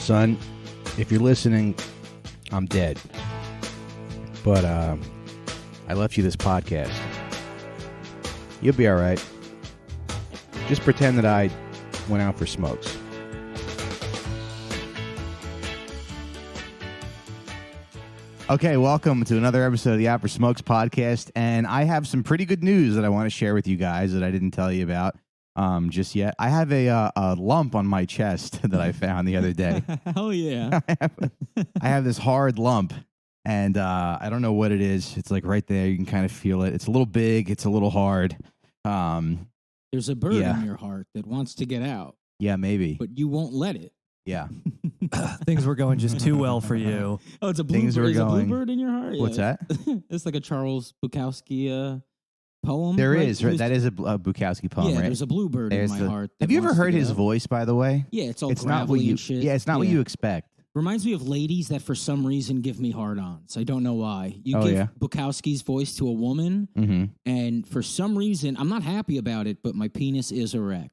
Son, if you're listening, I'm dead. But I left you this podcast. You'll be all right. Just pretend that I went out for smokes. Okay, welcome to another episode of the Out for Smokes podcast, and I have some pretty good news that I want to share with you guys that I didn't tell you about just yet. I have a lump on my chest that I found the other day. Hell yeah. I have this hard lump, and I don't know what it is. It's like right there. You can kind of feel it. It's a little big. It's a little hard. There's a bird in your heart that wants to get out. Yeah, maybe. But you won't let it. Yeah. Things were going just too well for you. Oh, it's a bluebird. Is a bluebird in your heart? What's that? It's like a Charles Bukowski poem. There right? is. Right? That is a Bukowski poem, right? There's a bluebird in my heart. Have you ever heard his voice, by the way? Yeah, it's all gravelly and shit. Yeah, it's not what you expect. Reminds me of ladies that for some reason give me hard-ons. I don't know why. You give Bukowski's voice to a woman, and for some reason, I'm not happy about it, but my penis is erect.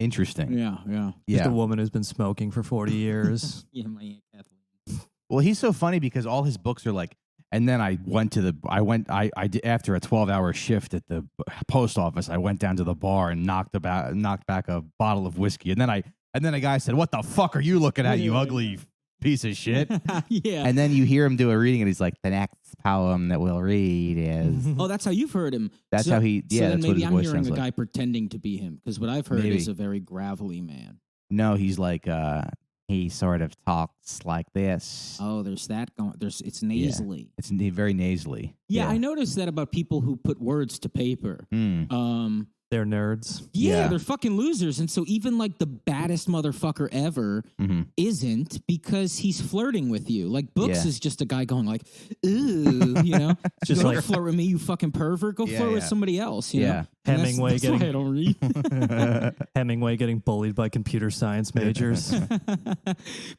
Interesting. Yeah. Just a woman who's been smoking for 40 years. Yeah, my Aunt Kathleen. Well, he's so funny because all his books are like, and then I did after a 12-hour shift at the post office, I went down to the bar and knocked back a bottle of whiskey. And then a guy said, "What the fuck are you looking at, you ugly piece of shit?" Yeah. And then you hear him do a reading and he's like, "The next poem that we'll read is..." Oh, that's how you've heard him. That's how he, yeah, so that's then what his maybe I'm voice hearing sounds a like. guy pretending to be him, because what I've heard Maybe. is a very gravelly man. No, he's like, he sort of talks like this. Oh, there's that going. It's nasally. It's very nasally. Yeah, I noticed that about people who put words to paper. They're nerds. Yeah, they're fucking losers. And so even like the baddest motherfucker ever isn't, because he's flirting with you. Like Books is just a guy going like, ooh, you know? Just don't like flirt with me, you fucking pervert. Go flirt with somebody else, you know? And Hemingway that's why I don't read. Hemingway getting bullied by computer science majors.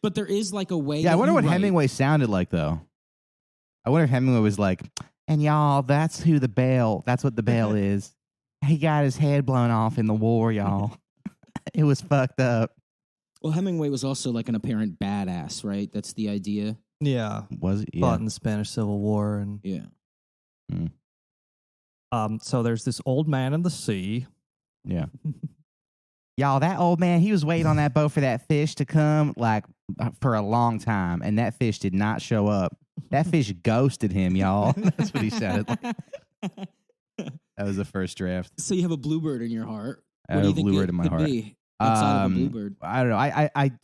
But there is like a way. Yeah, I wonder what Hemingway sounded like, though. I wonder if Hemingway was like, "And y'all, that's what the bell is. He got his head blown off in the war, y'all. It was fucked up." Well, Hemingway was also like an apparent badass, right? That's the idea. Yeah. Was it? Fought Yeah. in the Spanish Civil War. And Yeah. So there's this old man in the sea. Yeah. Y'all, that old man, he was waiting on that boat for that fish to come like for a long time, and that fish did not show up. That fish ghosted him, y'all. That's what he sounded like. That was the first draft. So you have a bluebird in your heart. I What have do a you think bluebird it in my could heart. be outside of a bluebird? I don't know.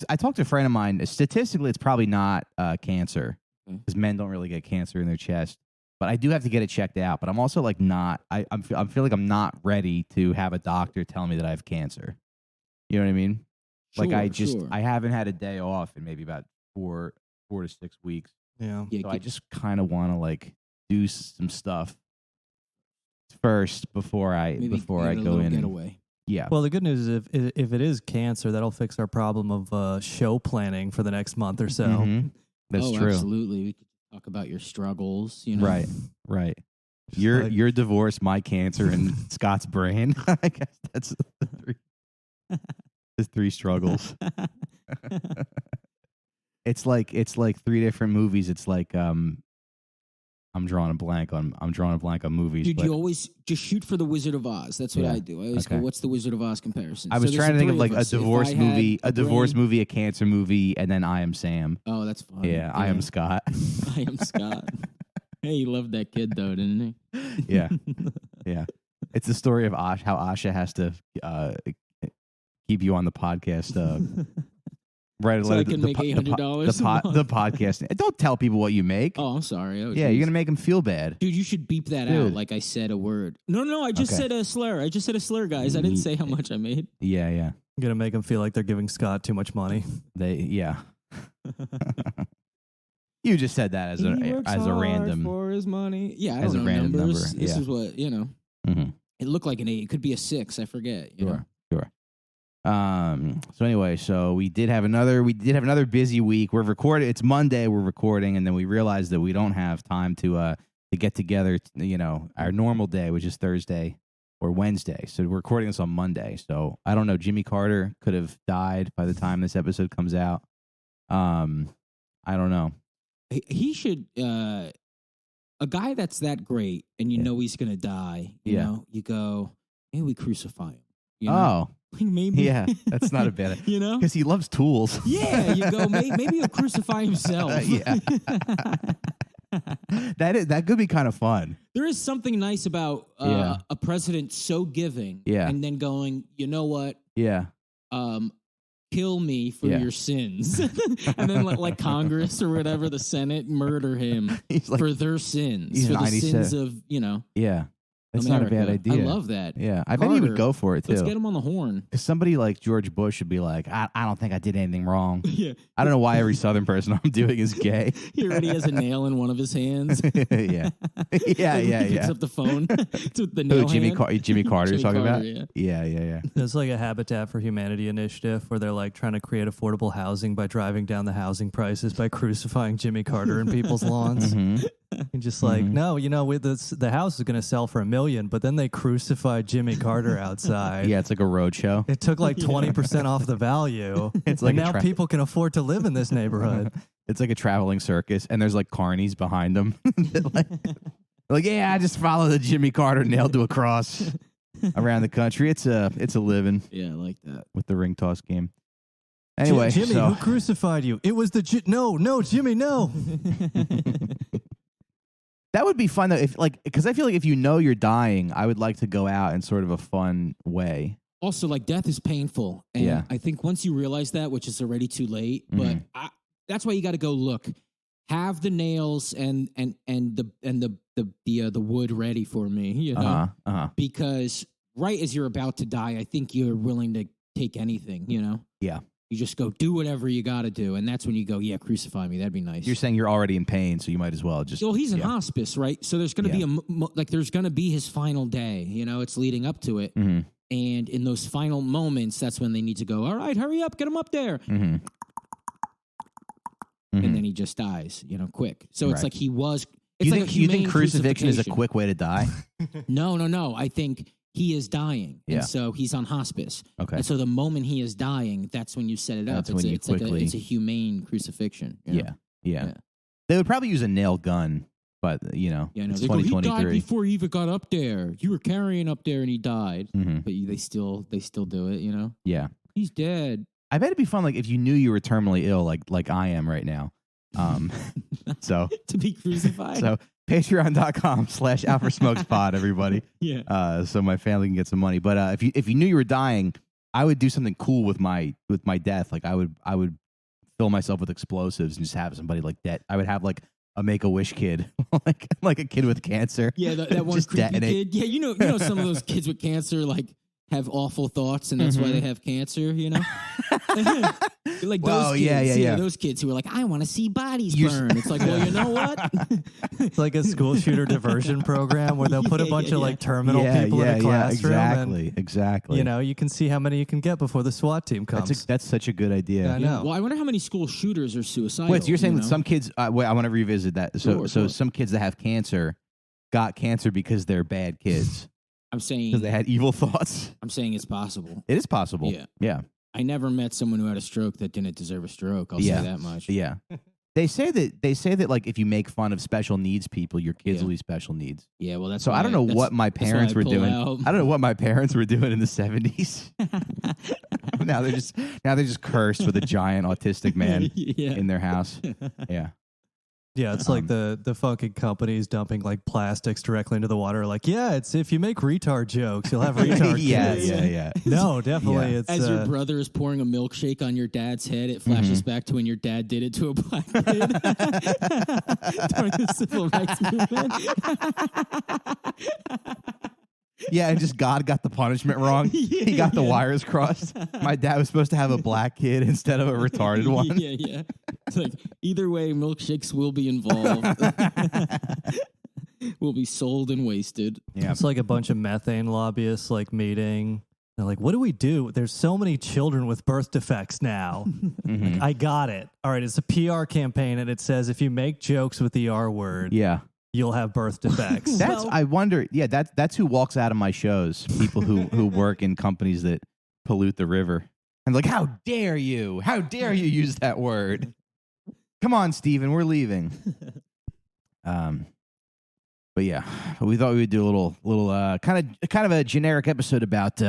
I talked to a friend of mine. Statistically, it's probably not cancer, because men don't really get cancer in their chest. But I do have to get it checked out. But I'm also like not. I feel like I'm not ready to have a doctor tell me that I have cancer. You know what I mean? Like I haven't had a day off in maybe about 4 to 6 weeks. Yeah. So I just kind of want to like do some stuff first before I go in. Getaway. Yeah. Well, the good news is if it is cancer, that'll fix our problem of show planning for the next month or so. Mm-hmm. That's true. Absolutely. We could talk about your struggles. You know? Right. Your divorce, my cancer, and Scott's brain. I guess that's the three struggles. It's like 3 different movies. It's like I'm drawing a blank on movies. Dude, but you always just shoot for the Wizard of Oz. That's what I do. I always go, what's the Wizard of Oz comparison? I was trying to think of like a divorce movie, a cancer movie, and then I Am Sam. Oh, that's fun. Yeah, I Am Scott. I Am Scott. Hey, you loved that kid though, didn't he? Yeah. Yeah. It's the story of Asha, how Asha has to keep you on the podcast. Right, so I can make $800 the podcast. Don't tell people what you make. Oh, I'm sorry. Yeah, you're gonna make them feel bad. Dude, you should beep that out like I said a word. No, I just said a slur. I just said a slur, guys. I didn't say how much I made. Yeah. I'm gonna make them feel like they're giving Scott too much money. You just said that as a random for his money. Yeah, I as don't a know random numbers. number. This is what Mm-hmm. It looked like an 8. It could be a 6. I forget. Sure. So anyway, we did have another busy week. We're recording. It's Monday. We're recording, and then we realized that we don't have time to get together. Our normal day, which is Thursday or Wednesday. So we're recording this on Monday. So I don't know. Jimmy Carter could have died by the time this episode comes out. I don't know. He should. A guy that's that great, and you know he's gonna die. You know, you go, maybe we crucify him. You know? Oh. Maybe. Yeah, that's not a bad idea. You know? Because he loves tools. Yeah, you go, maybe he'll crucify himself. Yeah. That could be kind of fun. There is something nice about a president so giving and then going, you know what? Yeah. Kill me for your sins. And then like Congress or whatever, the Senate, murder him for their sins. For the sins of, Yeah. That's America. not a bad idea. I love that. Yeah. I bet he would go for it, too. Let's get him on the horn. Because somebody like George Bush would be like, I don't think I did anything wrong. Yeah. I don't know why every Southern person I'm doing is gay. He already has a nail in one of his hands. Yeah. Yeah. He picks up the phone. It's with the nail Jimmy hand. Carter you're talking about? Yeah. There's like a Habitat for Humanity initiative where they're like trying to create affordable housing by driving down the housing prices by crucifying Jimmy Carter in people's lawns. Mm-hmm. And just like, no, the house is going to sell for $1 million, but then they crucified Jimmy Carter outside. Yeah, it's like a road show. It took like 20% off the value. It's like and now people can afford to live in this neighborhood. It's like a traveling circus, and there's like carnies behind them. like, yeah, I just follow the Jimmy Carter nailed to a cross around the country. It's a living. Yeah, I like that. With the ring toss game. Anyway, Jimmy, who crucified you? It was no, Jimmy, no. That would be fun though, because I feel like if you know you're dying, I would like to go out in sort of a fun way. Also, like death is painful, and I think once you realize that, which is already too late, but that's why you got to go look. Have the nails and the wood ready for me, you know, because right as you're about to die, I think you're willing to take anything, you know. Yeah. You just go do whatever you got to do, and that's when you go, yeah, crucify me. That'd be nice. You're saying you're already in pain, so you might as well just. Well, he's in hospice, right? So there's going to be there's going to be his final day. You know, it's leading up to it, and in those final moments, that's when they need to go. All right, hurry up, get him up there, and then he just dies. You know, quick. So it's like he was. It's you think crucifixion is a quick way to die? No. I think. He is dying, and so he's on hospice. Okay. And so the moment he is dying, that's when you set it up. It's a humane crucifixion. You know? Yeah. They would probably use a nail gun, but it's 2023. He died before he even got up there. You were carrying up there, and he died. But they still do it. You know. Yeah. He's dead. I bet it'd be fun, like if you knew you were terminally ill, like I am right now. So to be crucified. So. Patreon.com/OutForSmokesPod, everybody. Yeah. So my family can get some money. But if you knew you were dying, I would do something cool with my death. Like I would fill myself with explosives and just have somebody like dead. I would have like a Make-A-Wish kid, like a kid with cancer. Yeah, that one creepy kid. Yeah, you know some of those kids with cancer like have awful thoughts, and that's why they have cancer. You know. Like those kids, those kids who are like, I want to see bodies burn. It's like, well, you know what? It's like a school shooter diversion program where they'll put a bunch of like terminal people in a classroom. Exactly. You can see how many you can get before the SWAT team comes. That's such a good idea. Yeah, I know. Well, I wonder how many school shooters are suicidal. Wait, so you're saying that some kids? Wait, I want to revisit that. So some kids that have cancer got cancer because they're bad kids. I'm saying because they had evil thoughts. I'm saying it's possible. It is possible. Yeah. I never met someone who had a stroke that didn't deserve a stroke. I'll say that much. Yeah. They say that like if you make fun of special needs people, your kids will be special needs. Yeah, well that's so. I don't know what my parents were doing. I don't know what my parents were doing in the 70s. now they're just cursed with a giant autistic man in their house. Yeah. Yeah, it's like the fucking companies dumping like plastics directly into the water. Like, it's if you make retard jokes, you'll have retard kids. Yeah. No, definitely. It's as your brother is pouring a milkshake on your dad's head, it flashes back to when your dad did it to a black kid during the civil rights movement. Yeah, and just God got the punishment wrong. He got the wires crossed. My dad was supposed to have a black kid instead of a retarded one. Yeah. It's like, either way, milkshakes will be involved. Will be sold and wasted. Yeah. It's like a bunch of methane lobbyists like meeting. They're like, what do we do? There's so many children with birth defects now. Like, I got it. All right, it's a PR campaign, and it says if you make jokes with the R word, you'll have birth defects. I wonder. Yeah, that's who walks out of my shows. People who work in companies that pollute the river. And like, how dare you? How dare you use that word? Come on, Steven, we're leaving. But yeah, we thought we would do a little kind of a generic episode about.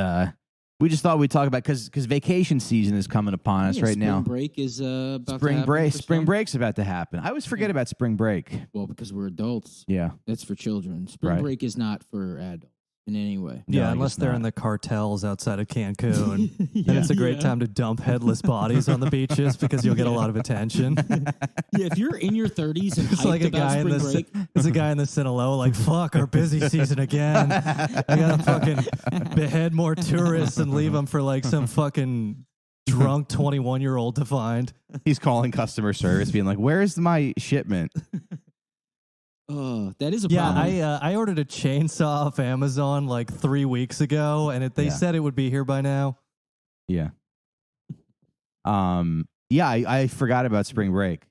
We just thought we'd talk about because vacation season is coming upon us right now. Spring break is about to happen. Spring break's about to happen. I always forget about spring break. Well, because we're adults. Yeah, that's for children. Spring break is not for adults in any way. Yeah, unless they're in the cartels outside of Cancun. And it's a great time to dump headless bodies on the beaches because you'll get a lot of attention. Yeah, if you're in your 30s and it's like a guy in the there's a guy in the Sinaloa like, fuck, our busy season again. I gotta fucking behead more tourists and leave them for like some fucking drunk 21-year-old to find. He's calling customer service being like, where's my shipment? Oh, that is a problem. Yeah, I ordered a chainsaw off Amazon like 3 weeks ago, and they said it would be here by now. Yeah. Yeah, I forgot about spring break.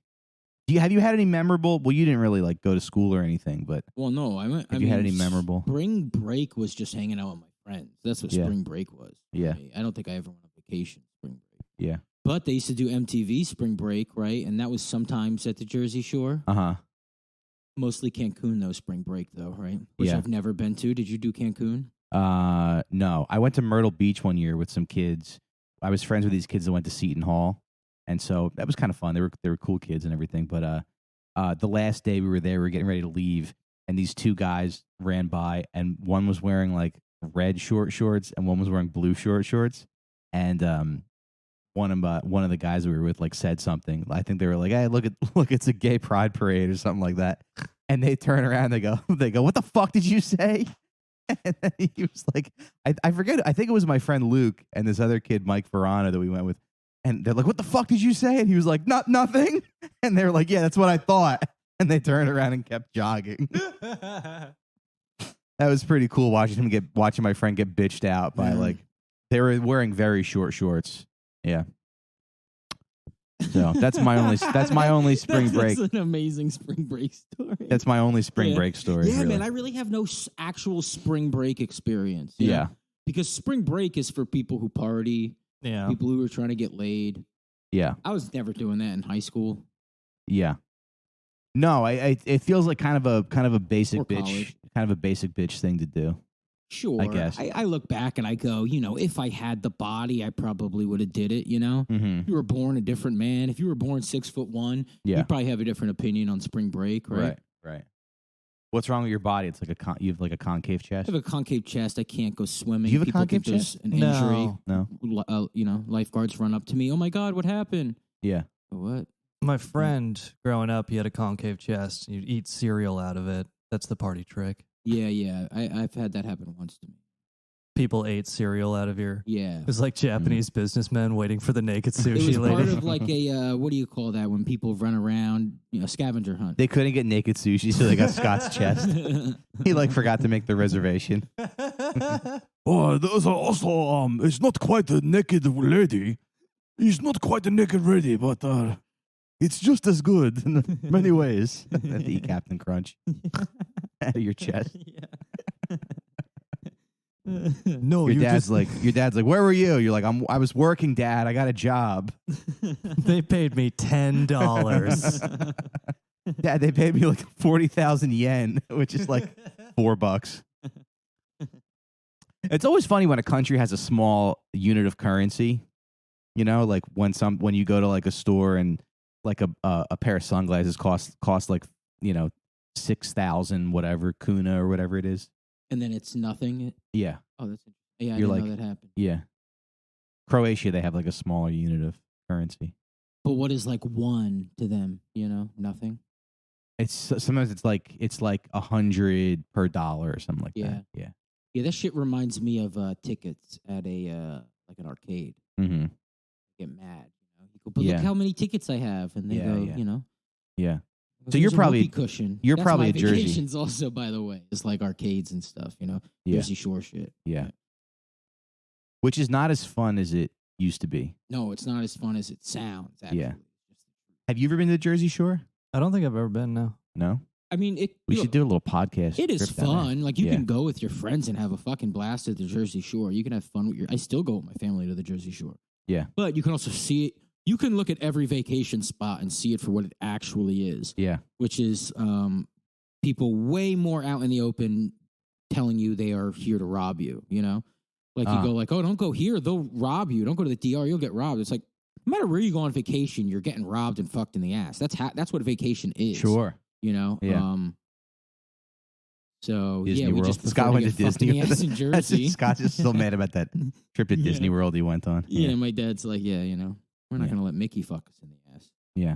Have you had any memorable? Well, you didn't really like go to school or anything, but no, have you had any memorable? Spring break was just hanging out with my friends. That's what spring break was. Yeah, I don't think I ever went on vacation spring break. Yeah, but they used to do MTV spring break, right? And that was sometimes at the Jersey Shore. Mostly Cancun, though, spring break, though, right? Which I've never been to. Did you do Cancun? No. I went to Myrtle Beach one year with some kids. I was friends with these kids that went to Seton Hall, and so that was kind of fun. They were cool kids and everything. But the last day we were there, we were getting ready to leave, and these two guys ran by, and one was wearing like red short shorts, and one was wearing blue short shorts, and one of the guys we were with like said something. I think they were like, "Hey, look, it's a gay pride parade or something like that." And they turn around, they go, "What the fuck did you say?" And then he was like, I forget. I think it was my friend Luke and this other kid, Mike Verano, that we went with. And they're like, "What the fuck did you say?" And he was like, nothing. And they were like, "Yeah, that's what I thought." And they turned around and kept jogging. That was pretty cool watching my friend get bitched out by like they were wearing very short shorts. Yeah. So that's my only spring break. That's an amazing spring break story. That's my only spring break story. Yeah, really. Man, I really have no actual spring break experience. Yeah. Because spring break is for people who party. Yeah. People who are trying to get laid. Yeah. I was never doing that in high school. Yeah. No, it feels like kind of a basic bitch thing to do. Sure. I guess. I look back and I go, if I had the body, I probably would have did it, If you were born a different man, if you were born 6'1", you'd probably have a different opinion on spring break, right? Right. What's wrong with your body? It's like you have like a concave chest? I have a concave chest. I can't go swimming. Do you have People a concave chest? An injury. No. Lifeguards run up to me. Oh my God, what happened? Yeah. What? My friend growing up, he had a concave chest. You'd eat cereal out of it. That's the party trick. Yeah. I've had that happen once to me. People ate cereal out of your... Yeah. It was like Japanese businessmen waiting for the naked sushi lady. It was part of like a, what do you call that when people run around, scavenger hunt. They couldn't get naked sushi, so they got Scott's chest. He like forgot to make the reservation. Oh, those are also, it's not quite a naked lady. It's not quite a naked lady, but it's just as good in many ways. Have to eat Captain Crunch out of your chest. No, your dad's like, where were you? You're like, I was working, Dad. I got a job. They paid me $10. Dad, they paid me like 40,000 yen, which is like $4. It's always funny when a country has a small unit of currency. Like when you go to like a store and like a pair of sunglasses cost like 6,000 whatever kuna or whatever it is. And then it's nothing? Yeah. Oh, that's interesting. Yeah, I didn't know that happened. Yeah. Croatia, they have like a smaller unit of currency. But what is like one to them? Nothing? It's sometimes it's like 100 per dollar or something like that. Yeah. Yeah, that shit reminds me of tickets at a like an arcade. Mm-hmm. Get mad. You go, but look how many tickets I have. And they go, Yeah. So you're probably cushion. You're That's probably my a Jersey. Vacations also, by the way. It's like arcades and stuff, Jersey Shore shit. Yeah. Which is not as fun as it used to be. No, it's not as fun as it sounds, actually. Yeah. Have you ever been to the Jersey Shore? I don't think I've ever been, no. No? I mean, we should do a little podcast. It is fun. Like, you can go with your friends and have a fucking blast at the Jersey Shore. You can have fun with I still go with my family to the Jersey Shore. Yeah. But you can also see it. you can look at every vacation spot and see it for what it actually is. Yeah. Which is people way more out in the open telling you they are here to rob you, you know? Like you go like, oh, don't go here. They'll rob you. Don't go to the DR. You'll get robbed. It's like, no matter where you go on vacation, you're getting robbed and fucked in the ass. That's what vacation is. Sure. You know? Yeah. So, Disney we World. just Scott went to Disney. in Jersey. Scott's just still mad about that trip to Disney World he went on. Yeah, my dad's like, yeah, you know, we're not going to let Mickey fuck us in the ass. Yeah.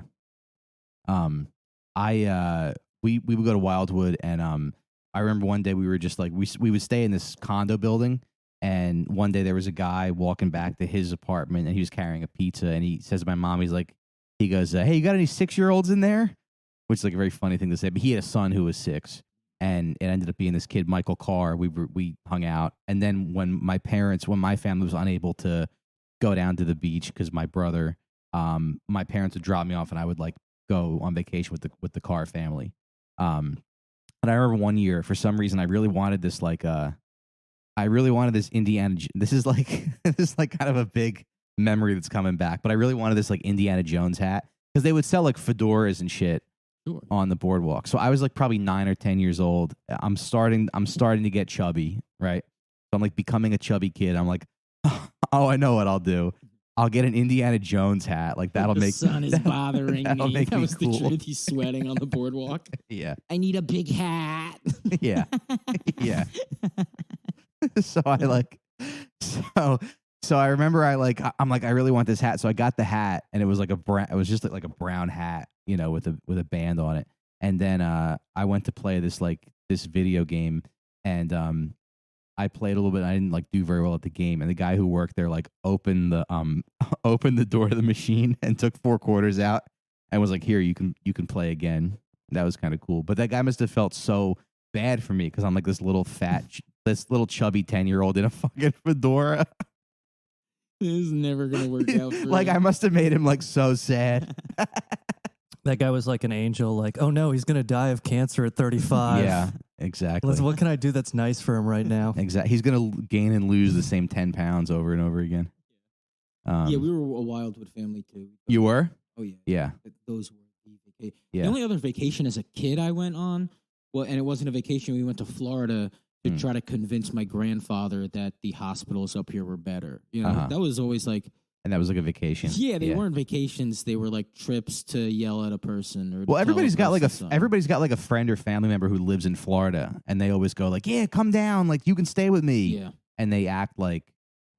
We would go to Wildwood, and I remember one day we were just like we would stay in this condo building, and one day there was a guy walking back to his apartment, and he was carrying a pizza, and he says to my mom, he goes, hey, you got any 6-year-olds in there? Which is like a very funny thing to say, but he had a son who was 6. And it ended up being this kid, Michael Carr. We hung out. And then when my family was unable to go down to the beach because my brother, my parents would drop me off and I would like go on vacation with the Carr family. And I remember one year, for some reason, I really wanted this Indiana. This is like kind of a big memory that's coming back. But I really wanted this like Indiana Jones hat because they would sell like fedoras and shit. Sure. On the boardwalk. So I was like probably 9 or 10 years old. I'm starting to get chubby, right? So I'm like becoming a chubby kid. I'm like, oh, I know what I'll do. I'll get an Indiana Jones hat. Like that'll make the sun is bothering me. That was cool. The truth. He's sweating on the boardwalk. Yeah. I need a big hat. Yeah. Yeah. So I remember I'm like, I really want this hat. So I got the hat, and it was like it was just like a brown hat, you know, with a band on it. And then I went to play this video game, and I played a little bit. And I didn't like do very well at the game, and the guy who worked there like opened the door to the machine and took 4 quarters out and was like, here, you can play again. That was kind of cool. But that guy must have felt so bad for me because I'm like this little chubby 10-year-old in a fucking fedora. This is never gonna work out for like him. I must have made him like so sad. That guy was like an angel, like, oh no, he's gonna die of cancer at 35. Yeah, exactly. What can I do that's nice for him right now? Exactly. He's gonna gain and lose the same 10 pounds over and over again. Yeah, we were a Wildwood family too. You were? Oh yeah. Yeah. Those were the vacation. Yeah. The only other vacation as a kid I went on, and it wasn't a vacation. We went to Florida to try to convince my grandfather that the hospitals up here were better. You know, that was always like. And that was like a vacation. Yeah, they weren't vacations. They were like trips to yell at a person. Or everybody's got like a friend or family member who lives in Florida, and they always go like, "Yeah, come down. Like you can stay with me." Yeah, and they act like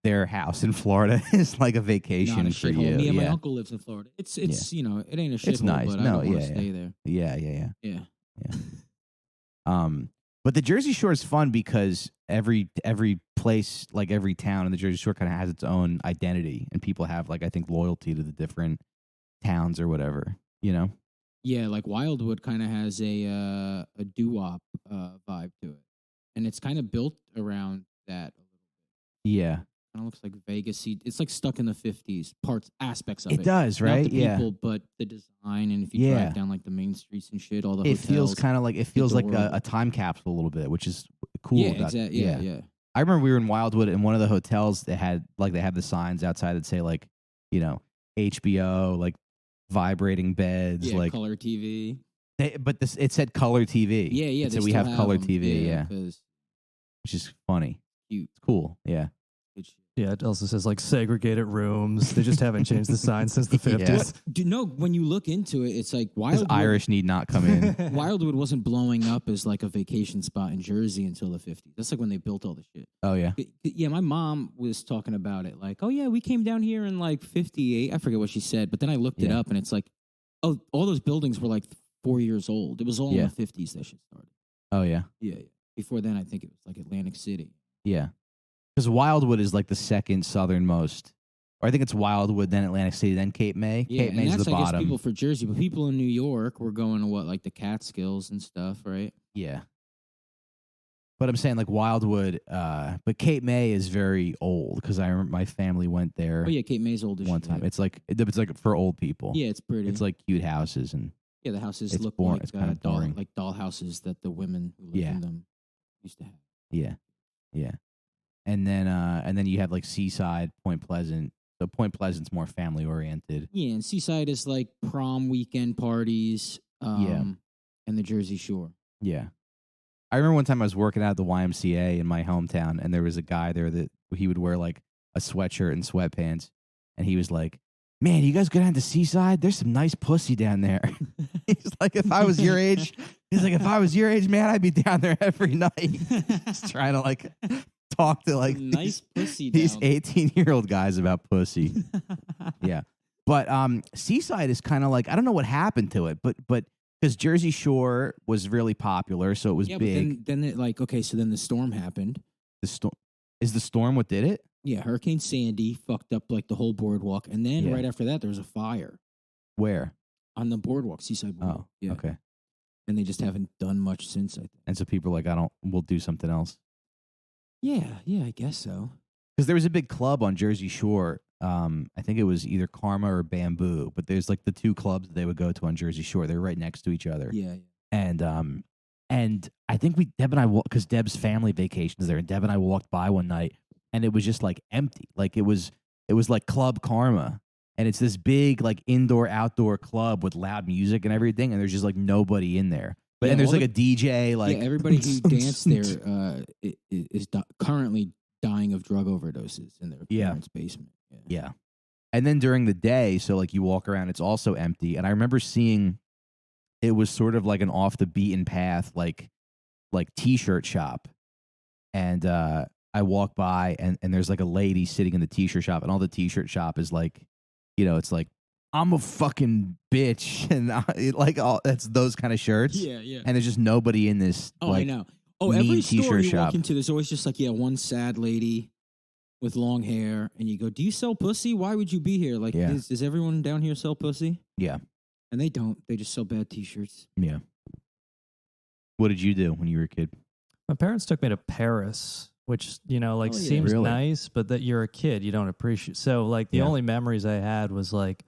their house in Florida is like a vacation for you. Me and my uncle lives in Florida. It's you know, it ain't a shithole, nice. but I don't want to stay there. Yeah. But the Jersey Shore is fun because every place, like every town in the Jersey Shore, kind of has its own identity, and people have like I think loyalty to the different towns or whatever, you know. Yeah, like Wildwood kind of has a doo-wop vibe to it, and it's kind of built around that a little bit. Yeah. Kind of looks like Vegas-y. It's like stuck in the 50s, aspects of it. It does, right? Not the people, but the design, and if you drive down like the main streets and shit, all the hotels. It feels like a time capsule a little bit, which is cool. Yeah, exactly. Yeah. I remember we were in Wildwood, and one of the hotels they have the signs outside that say like, you know, HBO, like vibrating beds, like color TV. It said color TV. Yeah. So we have color them. TV. Which is funny. Cute. It's cool. Yeah. Yeah, it also says like segregated rooms. They just haven't changed the sign since the 50s. Do you know, when you look into it, it's like Wildwood. Irish need not come in. Wildwood wasn't blowing up as like a vacation spot in Jersey until the 50s. That's like when they built all the shit. Oh, yeah. Yeah, my mom was talking about it. Like, oh, yeah, we came down here in like 58. I forget what she said. But then I looked it up, and it's like, oh, all those buildings were like 4 years old. It was all in the 50s that shit started. Oh, yeah. Yeah. Before then, I think it was like Atlantic City. Yeah. Because Wildwood is like the second southernmost. Or I think it's Wildwood, then Atlantic City, then Cape May. Yeah, Cape May's and that's, the I guess, bottom. people for Jersey. But people in New York were going to like the Catskills and stuff, right? Yeah. But I'm saying like Wildwood, but Cape May is very old because I remember my family went there. Oh, yeah, Cape May's old as one shit. time. It's like for old people. Yeah, it's pretty. It's like cute houses and the houses look boring. like It's kind of boring. like doll houses that the women who live in them used to have. Yeah. And then you have like Seaside, Point Pleasant, So Point Pleasant's more family oriented. Yeah, and Seaside is like prom weekend parties. And the Jersey Shore. Yeah. I remember one time I was working out at the YMCA in my hometown, and there was a guy there that he would wear like a sweatshirt and sweatpants, and he was like, "Man, you guys go down to Seaside? There's some nice pussy down there." He's like, "If I was your age," man, I'd be down there every night." Just trying to like talk to like nice pussy these 18-year-old guys about pussy. Yeah. But Seaside is kind of like, I don't know what happened to it, but because Jersey Shore was really popular, so it was big. But then it like, okay, so then the storm happened. Is the storm what did it? Yeah, Hurricane Sandy fucked up like the whole boardwalk, and then right after that there was a fire. Where? On the boardwalk, Seaside Boardwalk. Oh, yeah. Okay. And they just haven't done much since, I think. And so people are like, we'll do something else. Yeah, I guess so. Because there was a big club on Jersey Shore. I think it was either Karma or Bamboo, but there's like the two clubs that they would go to on Jersey Shore. They're right next to each other. Yeah. And I think Deb and I, because Deb's family vacations there, and Deb and I walked by one night, and it was just like empty. Like it was like Club Karma, and it's this big like indoor outdoor club with loud music and everything, and there's just like nobody in there. But and there's like a DJ. Like everybody who danced there is currently dying of drug overdoses in their parents' basement. Yeah. And then during the day, so like you walk around, it's also empty. And I remember seeing it was sort of like an off the beaten path, like t-shirt shop. And I walk by and there's like a lady sitting in the t-shirt shop, and all the t-shirt shop is like, it's like, I'm a fucking bitch. And that's those kind of shirts. Yeah. And there's just nobody in this. Oh, I know. Oh, every store you walk into, there's always just like, one sad lady with long hair, and you go, "Do you sell pussy? Why would you be here? Like, does everyone down here sell pussy?" Yeah. And they don't. They just sell bad T-shirts. Yeah. What did you do when you were a kid? My parents took me to Paris, which, seems nice, but that you're a kid, you don't appreciate. So, like, the only memories I had was, like,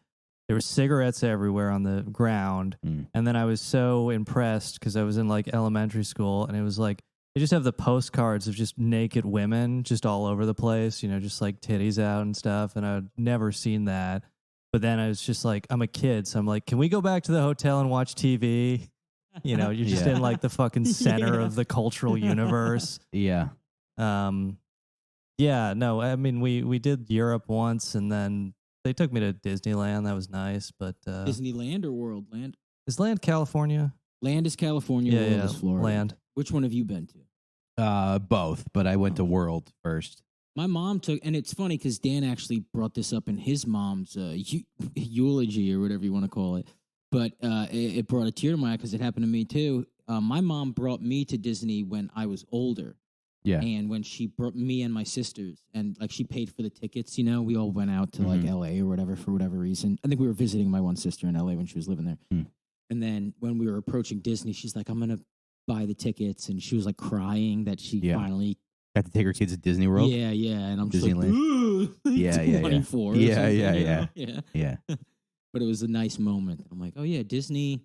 there were cigarettes everywhere on the ground. And then I was so impressed because I was in, like, elementary school, and it was, like, they just have the postcards of just naked women just all over the place, just, like, titties out and stuff, and I'd never seen that. But then I was just like, I'm a kid, so I'm like, can we go back to the hotel and watch TV? You're just in, like, the fucking center of the cultural universe. Yeah. Yeah, no, I mean, we did Europe once, and then they took me to Disneyland. That was nice, but Disneyland or Worldland? Is Land California? Land is California. World is Florida. Land. Which one have you been to? Both, but I went to World first. My mom took, and it's funny because Dan actually brought this up in his mom's eulogy or whatever you want to call it. But it brought a tear to my eye because it happened to me too. My mom brought me to Disney when I was older. Yeah. And when she brought me and my sisters, and like she paid for the tickets, we all went out to like LA or whatever for whatever reason. I think we were visiting my one sister in LA when she was living there. And then when we were approaching Disney, she's like, "I'm gonna buy the tickets," and she was like crying that she finally got to take her kids to Disney World. Yeah, and I'm just Disneyland. like, 24. Yeah. But it was a nice moment. I'm like, oh yeah, Disney.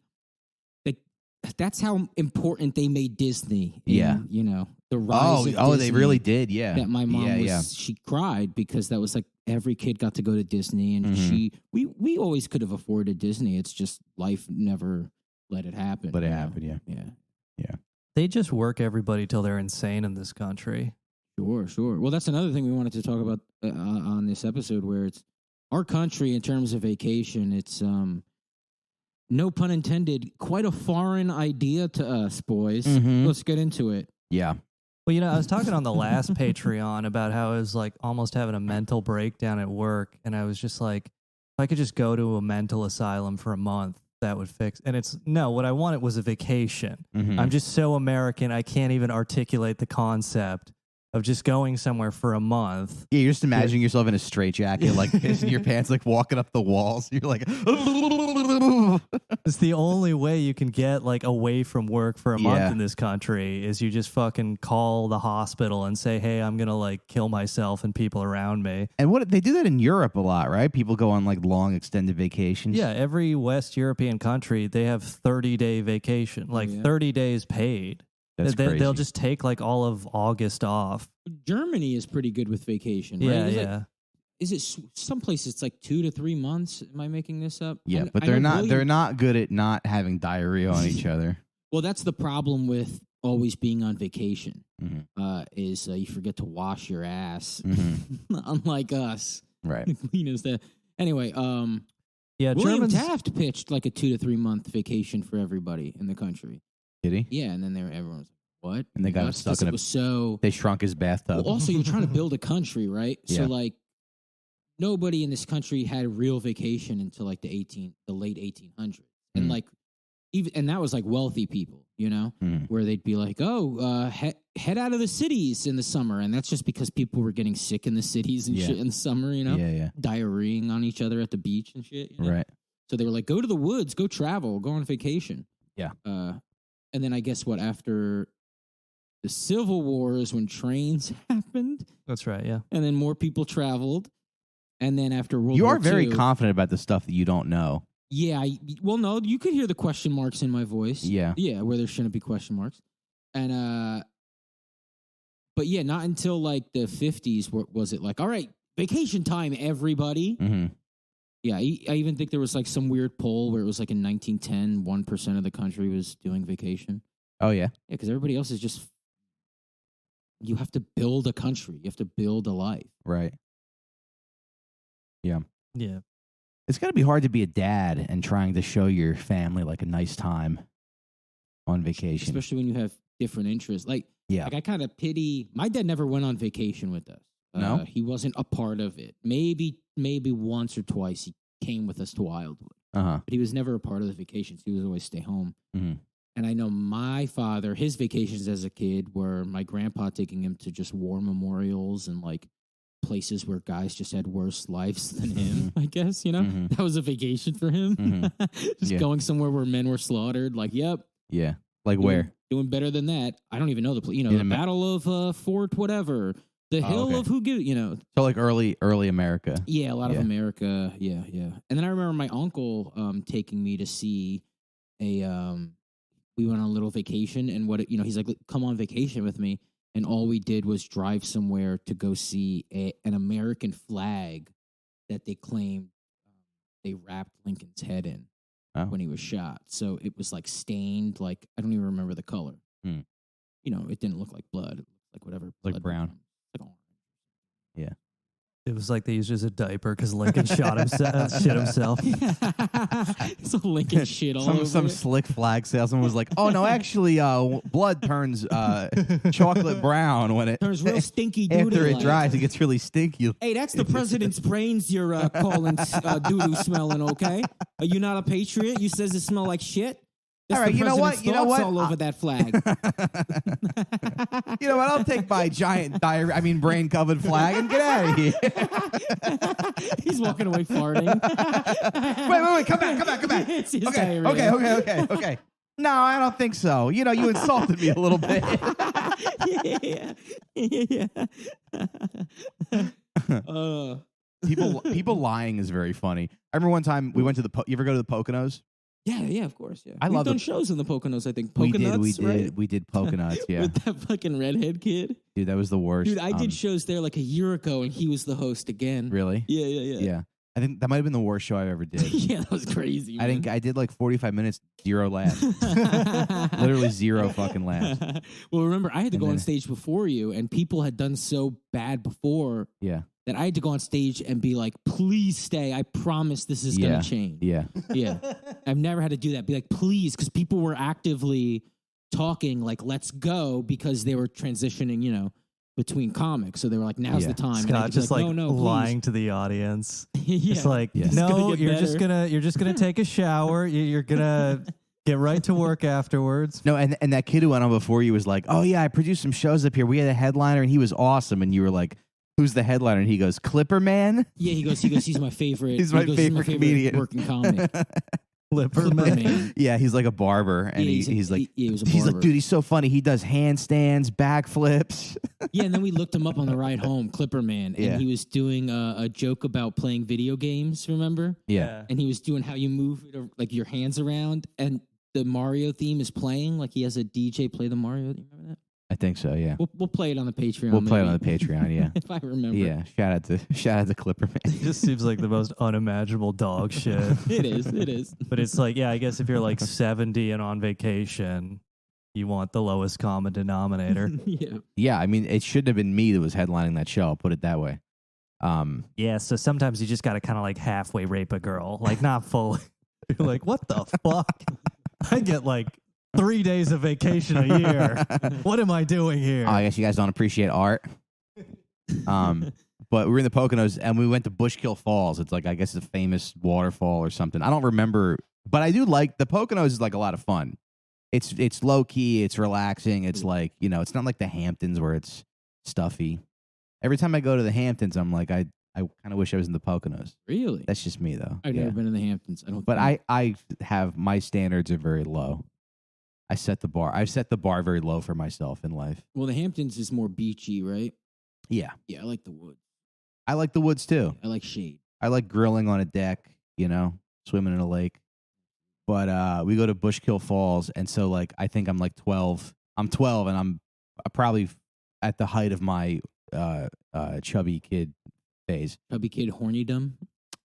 That's how important they made Disney. The rise of Disney. They really did. Yeah. That my mom she cried because that was like every kid got to go to Disney, and we always could have afforded Disney. It's just life never let it happen. But it happened. Yeah. They just work everybody till they're insane in this country. Sure. Well, that's another thing we wanted to talk about on this episode, where it's our country in terms of vacation. It's no pun intended, quite a foreign idea to us, boys. Let's get into it. Yeah. Well, I was talking on the last Patreon about how I was like almost having a mental breakdown at work, and I was just like, if I could just go to a mental asylum for a month, that would fix. And what I wanted was a vacation. I'm just so American, I can't even articulate the concept of just going somewhere for a month. Yeah, you're just imagining yourself in a straitjacket, like pissing your pants, like walking up the walls. You're like, it's the only way you can get like away from work for a month in this country is you just fucking call the hospital and say, hey, I'm gonna like kill myself and people around me. And they do that in Europe a lot, right? People go on like long extended vacations. Yeah, every West European country, they have 30-day vacation, 30 days paid. That's crazy. They'll just take like all of August off. Germany is pretty good with vacation. Yeah, right? yeah. is it some places it's like 2 to 3 months? Am I making this up? Yeah, but they're not. They're not good at not having diarrhea on each other. Well, that's the problem with always being on vacation. Mm-hmm. Is you forget to wash your ass, unlike us. Right. Clean as that. Anyway, yeah, William Germans... Taft pitched like a 2 to 3 month vacation for everybody in the country. Did he? Yeah, and then everyone was like, "What?" And they got him stuck in a. They shrunk his bathtub. Well, also, you're trying to build a country, right? Yeah. So, like, nobody in this country had a real vacation until like the late 1800s, and like, and that was like wealthy people, you know, where they'd be like, "Oh, head out of the cities in the summer," and that's just because people were getting sick in the cities and shit in the summer, you know, diarrheaing on each other at the beach and shit, you know? Right? So they were like, "Go to the woods, go travel, go on vacation." Yeah. And then I guess after the Civil War is when trains happened. That's right, yeah. And then more people traveled. And then after World War II... You are very confident about the stuff that you don't know. Yeah. Well, no, you could hear the question marks in my voice. Yeah. Yeah, where there shouldn't be question marks. And, but yeah, not until like the 50s was it like, all right, vacation time, everybody. Mm-hmm. Yeah, I even think there was like some weird poll where it was like in 1910, 1% of the country was doing vacation. Oh, yeah? Yeah, because everybody else is just... You have to build a country. You have to build a life. Right. Yeah. Yeah. It's got to be hard to be a dad and trying to show your family like a nice time on vacation. Especially when you have different interests. Like I kind of pity... My dad never went on vacation with us. No? He wasn't a part of it. Maybe once or twice he came with us to Wildwood. Uh-huh. But he was never a part of the vacations. He would always stay home. Mm-hmm. And I know my father, his vacations as a kid were my grandpa taking him to just war memorials and like places where guys just had worse lives than him, I guess, you know? Mm-hmm. That was a vacation for him. Mm-hmm. Just going somewhere where men were slaughtered. Like, yep. Yeah. Like where? Doing better than that. I don't even know the place. You know, the Battle of Fort whatever. The hill of who gives, you know. So like early America. Yeah, a lot of America. Yeah, yeah. And then I remember my uncle taking me to see we went on a little vacation, and he's like, come on vacation with me. And all we did was drive somewhere to go see an American flag that they claimed they wrapped Lincoln's head in when he was shot. So it was like stained, like, I don't even remember the color. You know, it didn't look like blood. It looked like whatever. Like brown. Yeah. It was like they used it as a diaper because Lincoln shit himself. So Lincoln shit all over some slick flag salesman was like, "Oh no, actually, blood turns chocolate brown when it turns real stinky after it dries. It gets really stinky." Hey, that's the president's brains you're calling doo-doo smelling. Okay, are you not a patriot? You says it smell like shit. That's all right, you know what? All over that flag. You know what? I'll take my giant brain-covered flag and get out of here. He's walking away farting. Wait, come back. It's his diarrhea. Okay. No, I don't think so. You know, you insulted me a little bit. People lying is very funny. I remember one time we went to you ever go to the Poconos? Yeah, of course. Yeah, We've done shows in the Poconos. I think we did. Right? We did Poconos. Yeah, with that fucking redhead kid. Dude, that was the worst. Dude, I did shows there like a year ago, and he was the host again. Really? Yeah. I think that might have been the worst show I ever did. Yeah, that was crazy. Man. I think I did like 45 minutes, 0 laughs. Literally 0 fucking laughs. Well, remember, I had to go on stage before you, and people had done so bad before. Yeah. That I had to go on stage and be like, please stay. I promise this is going to change. Yeah. I've never had to do that. Be like, please, because people were actively talking like, let's go, because they were transitioning, you know, between comics. So they were like, now's the time. Scott just like no, lying please. to the audience. Yeah. It's like, no, you're just gonna take a shower. You're gonna get right to work afterwards. No, and that kid who went on before you was like, oh yeah, I produced some shows up here. We had a headliner and he was awesome. And you were like, who's the headliner? And he goes, Clipper Man. Yeah, he goes, he's my favorite. He's my favorite comedian. Working comic. Clipper Man. Yeah, he's like a barber, and he's like, he was a barber. He's like, dude, he's so funny. He does handstands, backflips. Yeah, and then we looked him up on the ride home, Clipper Man, and he was doing a joke about playing video games. Remember? Yeah. And he was doing how you move like your hands around, and the Mario theme is playing. Like he has a DJ play the Mario. Do you remember that? I think so. Yeah. We'll play it on the Patreon. We'll play it on the Patreon. Yeah. if I remember. Yeah. Shout out to Clipper Man. It just seems like the most unimaginable dog shit. It is. But it's like, yeah, I guess if you're like 70 and on vacation, you want the lowest common denominator. Yeah. Yeah. I mean, it shouldn't have been me that was headlining that show. I'll put it that way. Yeah. So sometimes you just got to kind of like halfway rape a girl, like not fully. You're like, what the fuck? I get like 3 days of vacation a year. What am I doing here? Oh, I guess you guys don't appreciate art. But we were in the Poconos and we went to Bushkill Falls. It's like, I guess it's a famous waterfall or something. I don't remember, but I do like the Poconos is like a lot of fun. It's low key. It's relaxing. It's like, you know, it's not like the Hamptons where it's stuffy. Every time I go to the Hamptons, I'm like, I kind of wish I was in the Poconos. Really? That's just me though. I've never been in the Hamptons. But I have, my standards are very low. I've set the bar very low for myself in life. Well, the Hamptons is more beachy, right? Yeah. Yeah, I like the woods. I like the woods too. I like shade. I like grilling on a deck, you know, swimming in a lake. But we go to Bushkill Falls, and so like I think I'm like 12. I'm 12, and I'm probably at the height of my chubby kid phase. Chubby kid hornydom?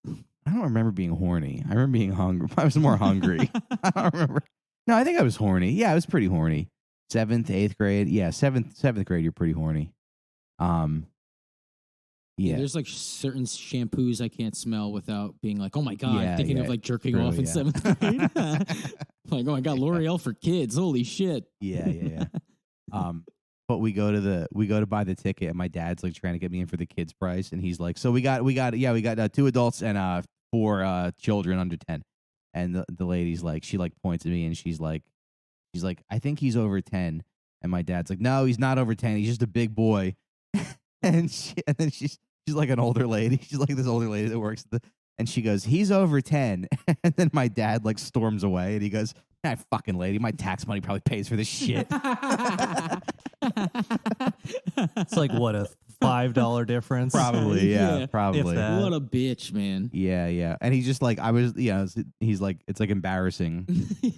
I don't remember being horny. I remember being hungry. I was more hungry. I don't remember. No, I think I was horny. Yeah, I was pretty horny. 7th, 8th grade. Yeah, 7th grade, you're pretty horny. Yeah. There's like certain shampoos I can't smell without being like, oh my God, Yeah, thinking yeah. of like jerking True, off in yeah. 7th grade. Like, oh my God, L'Oreal for kids. Holy shit. Yeah. But we go to buy the ticket, and my dad's like trying to get me in for the kids price, and he's like, so we got 2 adults and 4 children under 10. And the lady's like, she like points at me, and she's like, I think he's over 10. And my dad's like, no, he's not over 10. He's just a big boy. and then she's like an older lady. She's like this older lady that works and she goes, he's over 10. And then my dad like storms away, and he goes, fucking lady, my tax money probably pays for this shit. It's like, what, a $5 difference? Probably, yeah, Yeah. probably. If that. What a bitch, man. Yeah. And he's just like, he's like, it's like embarrassing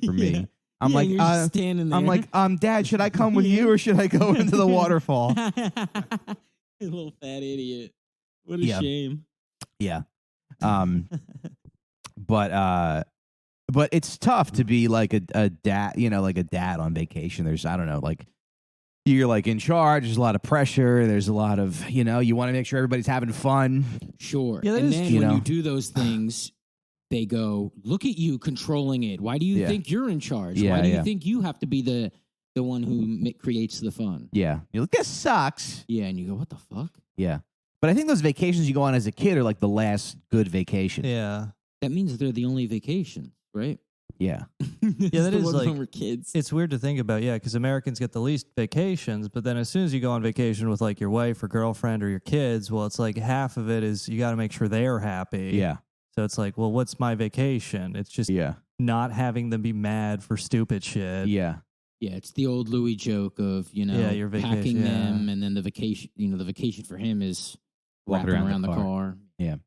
for me. Yeah. I'm Yeah, like, you're just standing there. I'm like, Dad, should I come with you or should I go into the waterfall? You little fat idiot. What a Yeah. shame. Yeah. But it's tough to be like a dad, you know, like a dad on vacation. There's, I don't know, like you're like in charge. There's a lot of pressure. There's a lot of, you know, you want to make sure everybody's having fun. Sure. Yeah, that and is- then you when know. you do those things, they go, look at you controlling it. Why do you Yeah. think you're in charge? Yeah, Why do yeah. you think you have to be the one who creates the fun? Yeah. You're like, this sucks. Yeah, and you go, what the fuck? Yeah. But I think those vacations you go on as a kid are like the last good vacation. Yeah. That means they're the only vacation, right? Yeah. Yeah, that the is ones like- when we're kids. It's weird to think about, yeah, because Americans get the least vacations, but then as soon as you go on vacation with like your wife or girlfriend or your kids, well, it's like half of it is you got to make sure they're happy. Yeah. So it's like, well, what's my vacation? It's just Yeah. not having them be mad for stupid shit. Yeah. Yeah, it's the old Louis joke of, you know, Yeah, your vacation, packing yeah. them, and then the vacation, you know, the vacation for him is Walking wrapping around around the the car. car.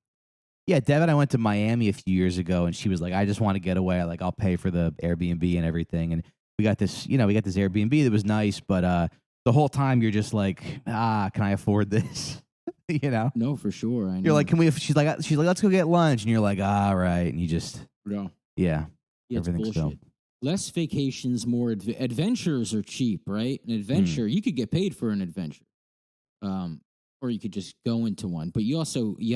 Yeah, Dev and I went to Miami a few years ago, and she was like, I just want to get away. Like, I'll pay for the Airbnb and everything. And we got this Airbnb that was nice, but the whole time you're just like, can I afford this? You know? No, for sure. I know. You're like, she's like, let's go get lunch. And you're like, all right. And you just, no. yeah. Yeah, it's Everything's bullshit. Less vacations, more adventures are cheap, right? An adventure, you could get paid for an adventure, or you could just go into one. But you have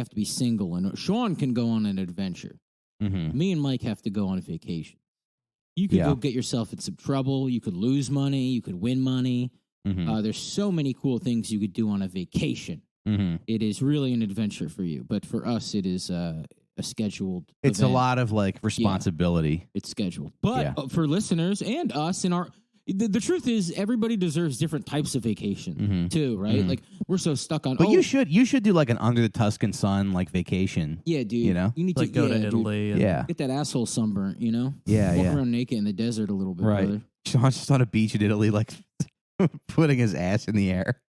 to be single. And Sean can go on an adventure. Mm-hmm. Me and Mike have to go on a vacation. You could Yeah. go get yourself in some trouble. You could lose money. You could win money. Mm-hmm. There's so many cool things you could do on a vacation. Mm-hmm. It is really an adventure for you. But for us, it is a scheduled It's event. a lot of like responsibility. It's scheduled. But Yeah. for listeners and us in our the truth is everybody deserves different types of vacation Mhm. too, right? Mhm. Like we're so stuck on But you should do like an under the Tuscan sun like vacation. yeah, dude. you know? You need Like to go to dude, Italy. And Yeah. get that asshole sunburnt, you know? Yeah, Walk yeah. around naked in the desert a little bit, Right. brother. Sean's just on a beach in Italy, like putting his ass in the air.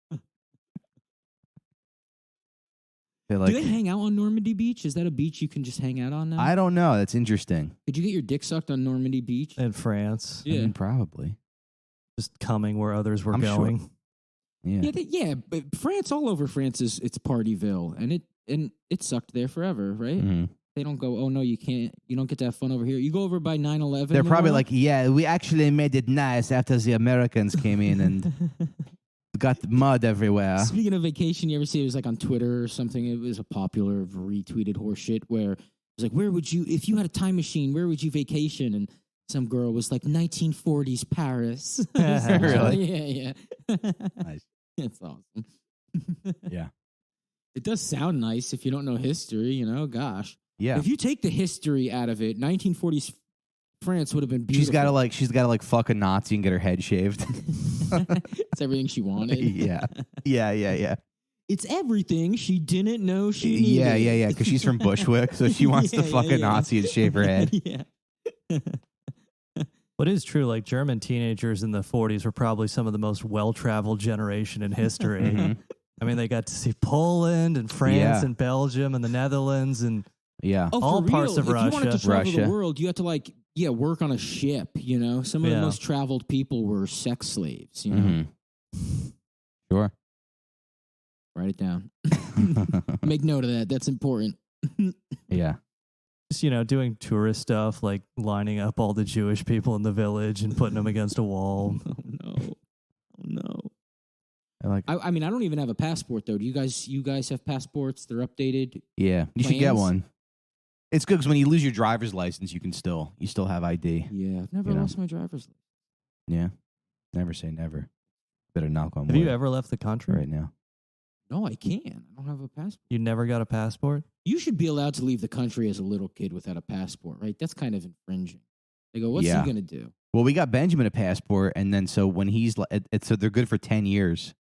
They're like, Do they hang out on Normandy Beach? Is that a beach you can just hang out on now? I don't know. That's interesting. Could you get your dick sucked on Normandy Beach? In France. I mean, probably. Just coming where others were I'm sure. going. Yeah, but France, all over France it's Partyville, and it sucked there forever, right? Mm-hmm. They don't go, oh no, you don't get to have fun over here. You go over by 9/11. They're probably like, yeah, we actually made it nice after the Americans came in and got mud everywhere. Speaking of vacation, you ever see it was like on Twitter or something? It was a popular retweeted horseshit where it was like, where would you, if you had a time machine, where would you vacation? And some girl was like 1940s Paris. Really? Yeah. Nice. It's awesome. Yeah. It does sound nice if you don't know history, gosh. Yeah. If you take the history out of it, 1940s France would have been beautiful. She's gotta like fuck a Nazi and get her head shaved. It's everything she wanted. Yeah. It's everything she didn't know she needed. Yeah. Because she's from Bushwick, so she wants to fuck a Nazi and shave her head. Yeah. What is true, like German teenagers in the 40s were probably some of the most well-traveled generation in history. Mm-hmm. I mean, they got to see Poland and France and Belgium and the Netherlands and all parts of Russia. If you wanted to travel the world, you had to work on a ship, Some of the most traveled people were sex slaves, Mm-hmm. Sure. Write it down. Make note of that. That's important. Yeah. Just, doing tourist stuff, like lining up all the Jewish people in the village and putting them against a wall. Oh, no. I mean, I don't even have a passport, though. Do you guys have passports? They're updated? Yeah. You should get one. It's good because when you lose your driver's license, you still have ID. Yeah. I've never lost my driver's license. Yeah. Never say never. Better knock on wood. Have you ever left the country? Right now. No, I can't. I don't have a passport. You never got a passport? You should be allowed to leave the country as a little kid without a passport, right? That's kind of infringing. They go, what's he going to do? Well, we got Benjamin a passport, and then so when he's so they're good for 10 years.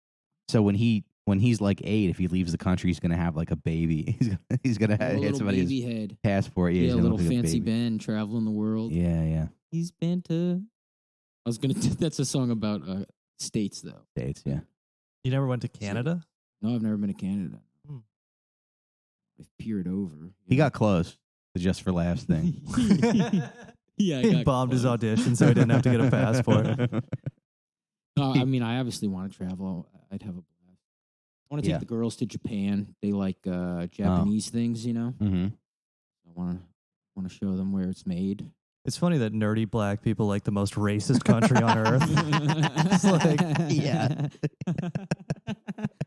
So when he's like 8, if he leaves the country, he's going to have like a baby. He's going to have somebody's baby head. Passport. Yeah, a little fancy Ben traveling the world. Yeah. He's been to. That's a song about states, though. States, yeah. You never went to Canada? No, I've never been to Canada. I've peered over. He got close. The Just for Laughs thing. Yeah, he bombed his audition, so he didn't have to get a passport. No, I mean, I obviously want to travel. I'd have a blast. I want to take the girls to Japan. They like Japanese things, Mm-hmm. I want to show them where it's made. It's funny that nerdy black people like the most racist country on earth. It's like, yeah.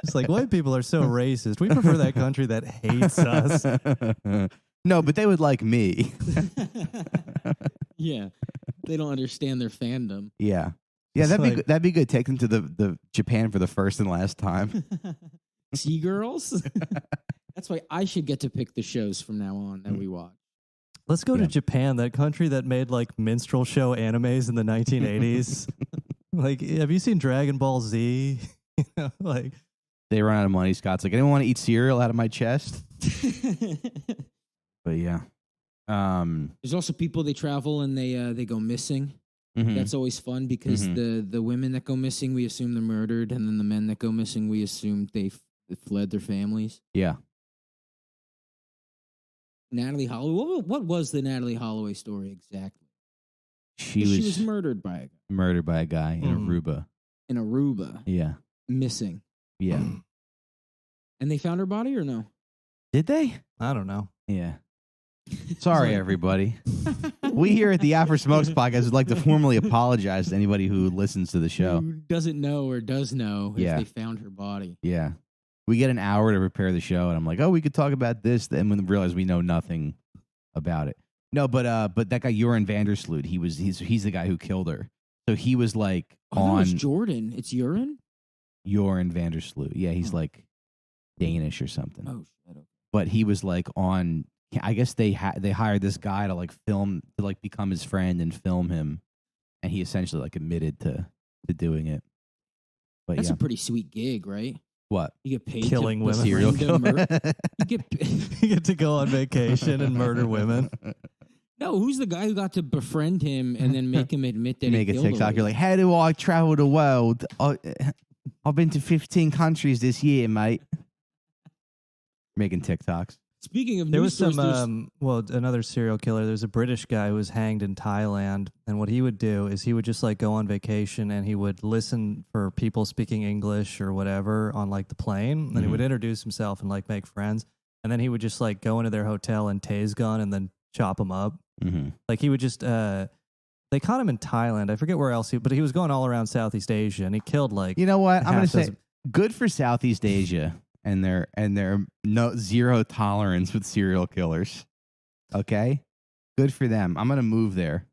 It's like white people are so racist. We prefer that country that hates us. No, but they would like me. Yeah. They don't understand their fandom. Yeah. Yeah, that'd be good. Take them to the Japan for the first and last time. See girls? That's why I should get to pick the shows from now on that we watch. Let's go to Japan, that country that made like minstrel show animes in the 1980s. Like, have you seen Dragon Ball Z? Like, they run out of money. Scott's like, anyone want to eat cereal out of my chest? But yeah. There's also people, they travel and they go missing. Mm-hmm. That's always fun because the women that go missing, we assume they're murdered, and then the men that go missing, we assume they fled their families. Yeah. Natalie Holloway. What was the Natalie Holloway story exactly? She was murdered by a guy. Murdered by a guy in Aruba. In Aruba. Yeah. Missing. Yeah. And they found her body or no? Did they? I don't know. Yeah. Sorry, everybody. We here at the After Smokes podcast would like to formally apologize to anybody who listens to the show. Who doesn't know or does know if they found her body. Yeah. We get an hour to prepare the show, and I'm like, oh, we could talk about this, and we realize we know nothing about it. No, but that guy Joran Vandersloot, he's the guy who killed her. So he was like on. That was Jordan. It's Joran Vandersloot. Yeah, he's like Danish or something. Oh shit. But he was like on. I guess they hired this guy to like film, to like become his friend and film him, and he essentially like admitted to doing it. But that's a pretty sweet gig, right? What? You get paid killing to women. Serial killer. You get to go on vacation and murder women. No, who's the guy who got to befriend him and then make him admit that make he a killed TikTok? her? You're like, how do I travel the world? I've been to 15 countries this year, mate. Making TikToks. Speaking of there news was stories, some, another serial killer. There's a British guy who was hanged in Thailand. And what he would do is he would just like go on vacation and he would listen for people speaking English or whatever on like the plane. And he would introduce himself and like make friends. And then he would just like go into their hotel and tase gun and then chop them up. Like he would just, they caught him in Thailand. I forget where else, but he was going all around Southeast Asia and he killed like. You know what? I'm going to say good for Southeast Asia. And their zero tolerance with serial killers. Okay, good for them. I'm gonna move there.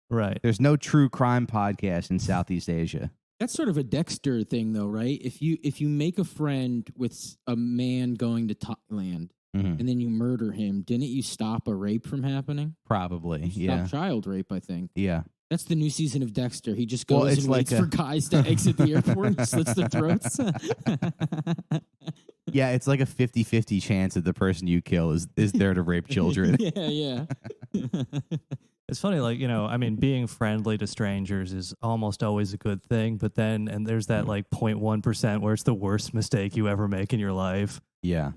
Right. There's no true crime podcast in Southeast Asia. That's sort of a Dexter thing, though, right? If you make a friend with a man going to Thailand and then you murder him, didn't you stop a rape from happening? Probably. Stop child rape, I think. Yeah. That's the new season of Dexter. He just goes and waits for guys to exit the airport and slits their throats. Yeah, it's like a 50-50 chance that the person you kill is there to rape children. Yeah. It's funny, like, I mean, being friendly to strangers is almost always a good thing, but then, and there's that like 0.1% where it's the worst mistake you ever make in your life. Yeah.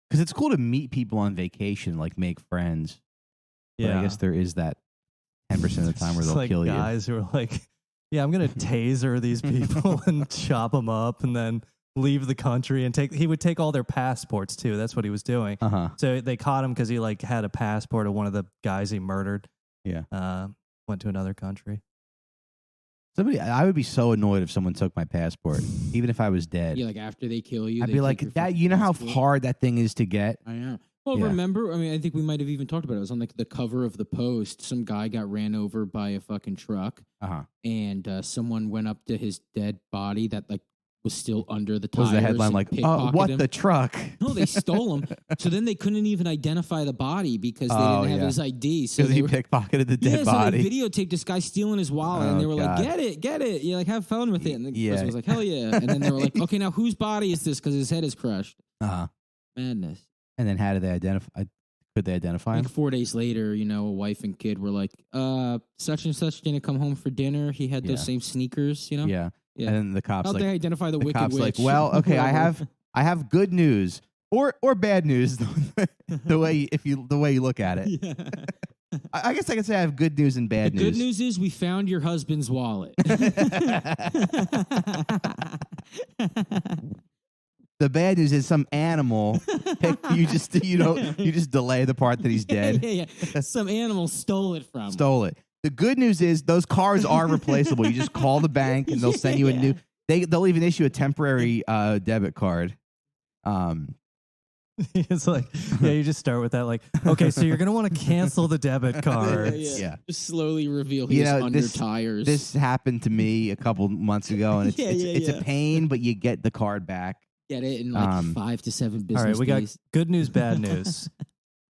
Because it's cool to meet people on vacation, like make friends. But I guess there is that 10% of the time where they'll like kill you. Guys who are like, yeah, I'm going to taser these people and chop them up and then leave the country and he would take all their passports too. That's what he was doing. So they caught him because he like had a passport of one of the guys he murdered. Yeah. Went to another country. I would be so annoyed if someone took my passport, even if I was dead. Yeah, like after they kill you. I'd be like, that. You know how hard that thing is to get? I know. Well, remember, I mean, I think we might have even talked about it. It was on like the cover of the Post. Some guy got ran over by a fucking truck. And someone went up to his dead body that like was still under the tires. Was the headline like, what him. The truck? No, they stole him. So then they couldn't even identify the body because they didn't have his ID. So he pickpocketed the dead body. So they videotaped this guy stealing his wallet and they were like, get it. Yeah, like have fun with it. And the person was like, hell yeah. And then they were like, okay, now whose body is this? Because his head is crushed. Madness. And then how did they identify? Could they identify him? Like 4 days later, a wife and kid were like, such and such didn't come home for dinner. He had those same sneakers, Yeah. And then the cops how'd they identify the wicked witch? Like, well, okay, I have good news or bad news the way you look at it. Yeah. I guess I could say I have good news and bad news. The good news is we found your husband's wallet. The bad news is some animal you just delay the part that he's dead. Yeah. Some animal stole it from him. Stole it. The good news is those cards are replaceable. You just call the bank and they'll send you a new. They'll even issue a temporary debit card. It's like, you just start with that. Like, okay, so you're gonna want to cancel the debit cards. Yeah. Just slowly reveal he's under tires. This happened to me a couple months ago, and it's a pain, but you get the card back. Get it in like 5 to 7 business days. All right, we got good news, bad news.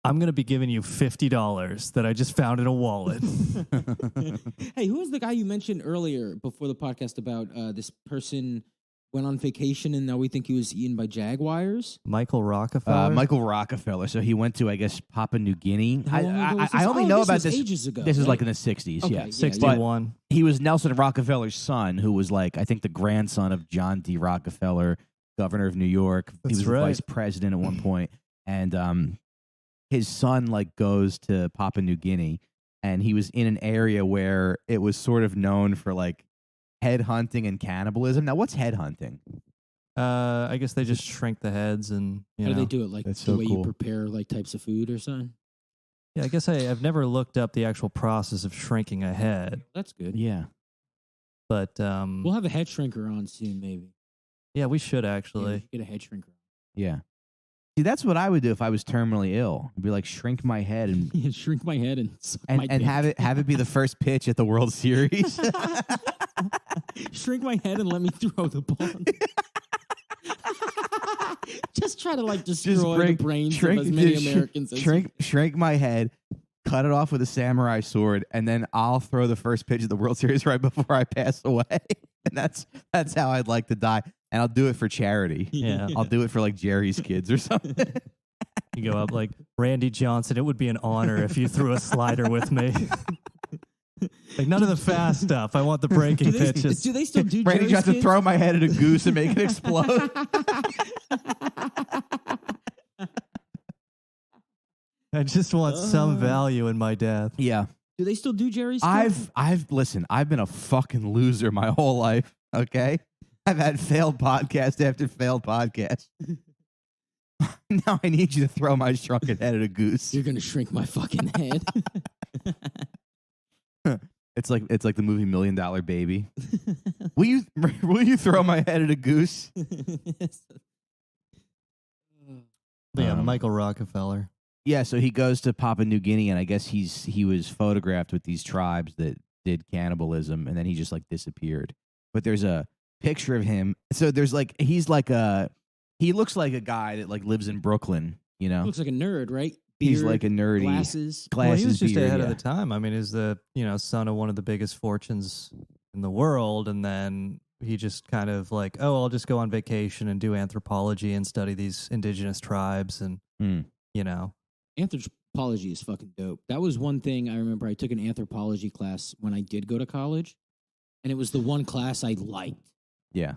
I'm going to be giving you $50 that I just found in a wallet. Hey, who was the guy you mentioned earlier before the podcast about this person went on vacation and now we think he was eaten by jaguars? Michael Rockefeller? Michael Rockefeller. So he went to, I guess, Papau New Guinea. I only know about this. Ages ago. This is like in the 60s. Okay, yeah. 61. But he was Nelson Rockefeller's son, who was like, I think, the grandson of John D. Rockefeller, governor of New York. He was vice president at one point. And his son like goes to Papua New Guinea, and he was in an area where it was sort of known for like headhunting and cannibalism. Now, what's headhunting? I guess they just shrink the heads and how do they do it? Like the way cool. you prepare like types of food or something? Yeah, I guess I've never looked up the actual process of shrinking a head. That's good. Yeah. But we'll have a head shrinker on soon, maybe. Yeah, we should actually. Yeah, get a head shrinker. Yeah. See, that's what I would do if I was terminally ill. I'd be like, shrink my head and shrink my head and suck my dick. have it be the first pitch at the World Series. Shrink my head and let me throw the ball. Just try to like destroy the brains of as many Americans as shrink my head, cut it off with a samurai sword, and then I'll throw the first pitch of the World Series right before I pass away. And that's how I'd like to die. And I'll do it for charity. Yeah. I'll do it for like Jerry's Kids or something. You go up like, Randy Johnson, it would be an honor if you threw a slider with me. Like none of the fast stuff. I want the breaking pitches. Do they still do Randy Jerry's Johnson Kids? Throw my head at a goose and make it explode. I just want some value in my death. Yeah. Do they still do Jerry's Club? Listen, I've been a fucking loser my whole life, okay? I've had failed podcast after failed podcast. Now I need you to throw my shrunken head at a goose. You're gonna shrink my fucking head. It's like the movie $1 Million Baby. Will you throw my head at a goose? Yeah, Michael Rockefeller. Yeah, so he goes to Papua New Guinea, and I guess he was photographed with these tribes that did cannibalism, and then he just like disappeared. But there's a picture of him. So there's like he looks like a guy that like lives in Brooklyn. You know, Looks like a nerd, right? he's Beard, like a nerdy glasses. Well, he was just beard, ahead yeah. of the time. I mean, he's the son of one of the biggest fortunes in the world, and then he just kind of like, oh, I'll just go on vacation and do anthropology and study these indigenous tribes, and Anthropology is fucking dope. That was one thing I remember. I took an anthropology class when I did go to college, and it was the one class I liked. Yeah.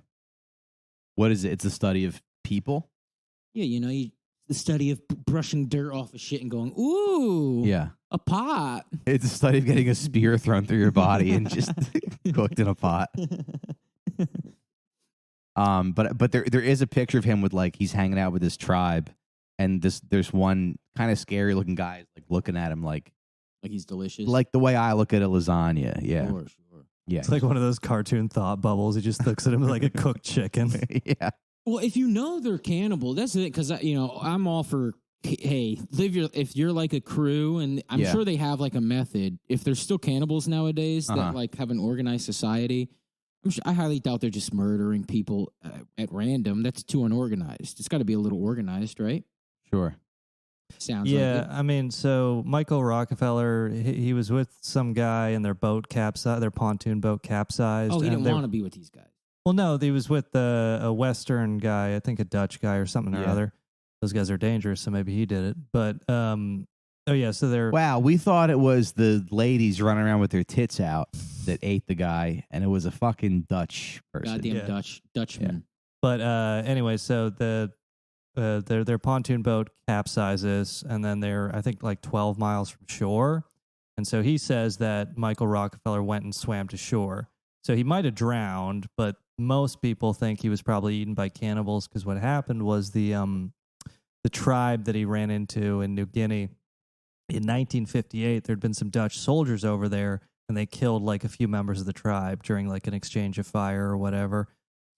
What is it? It's a study of people. Yeah, the study of brushing dirt off of shit and going, ooh, Yeah. a pot. It's a study of getting a spear thrown through your body and just cooked in a pot. But there is a picture of him with like he's hanging out with this tribe, and there's one kind of scary looking guy like looking at him like he's delicious. like the way I look at a lasagna. Yeah, Sure. yeah. it's like one of those cartoon thought bubbles. He just looks at him like a cooked chicken. Yeah. Well, if you know they're cannibal, that's it. Because I'm all for if you're like a crew, and I'm sure they have like a method. If they're still cannibals nowadays that like have an organized society, I highly doubt they're just murdering people at random. That's too unorganized. It's got to be a little organized, right? Sure. Sounds Yeah, like it. I mean, so Michael Rockefeller, he was with some guy and their pontoon boat capsized. Oh, he and didn't want to be with these guys. Well, no, he was with a Western guy, I think a Dutch guy or something or other. Those guys are dangerous, so maybe he did it. But, so they're... Wow, we thought it was the ladies running around with their tits out that ate the guy, and it was a fucking Dutch person. Goddamn Dutchman. Yeah. But anyway, so their pontoon boat capsizes, and then they're, I think, like 12 miles from shore. And so he says that Michael Rockefeller went and swam to shore. So he might have drowned, but most people think he was probably eaten by cannibals, because what happened was the tribe that he ran into in New Guinea in 1958, there'd been some Dutch soldiers over there, and they killed like a few members of the tribe during like an exchange of fire or whatever.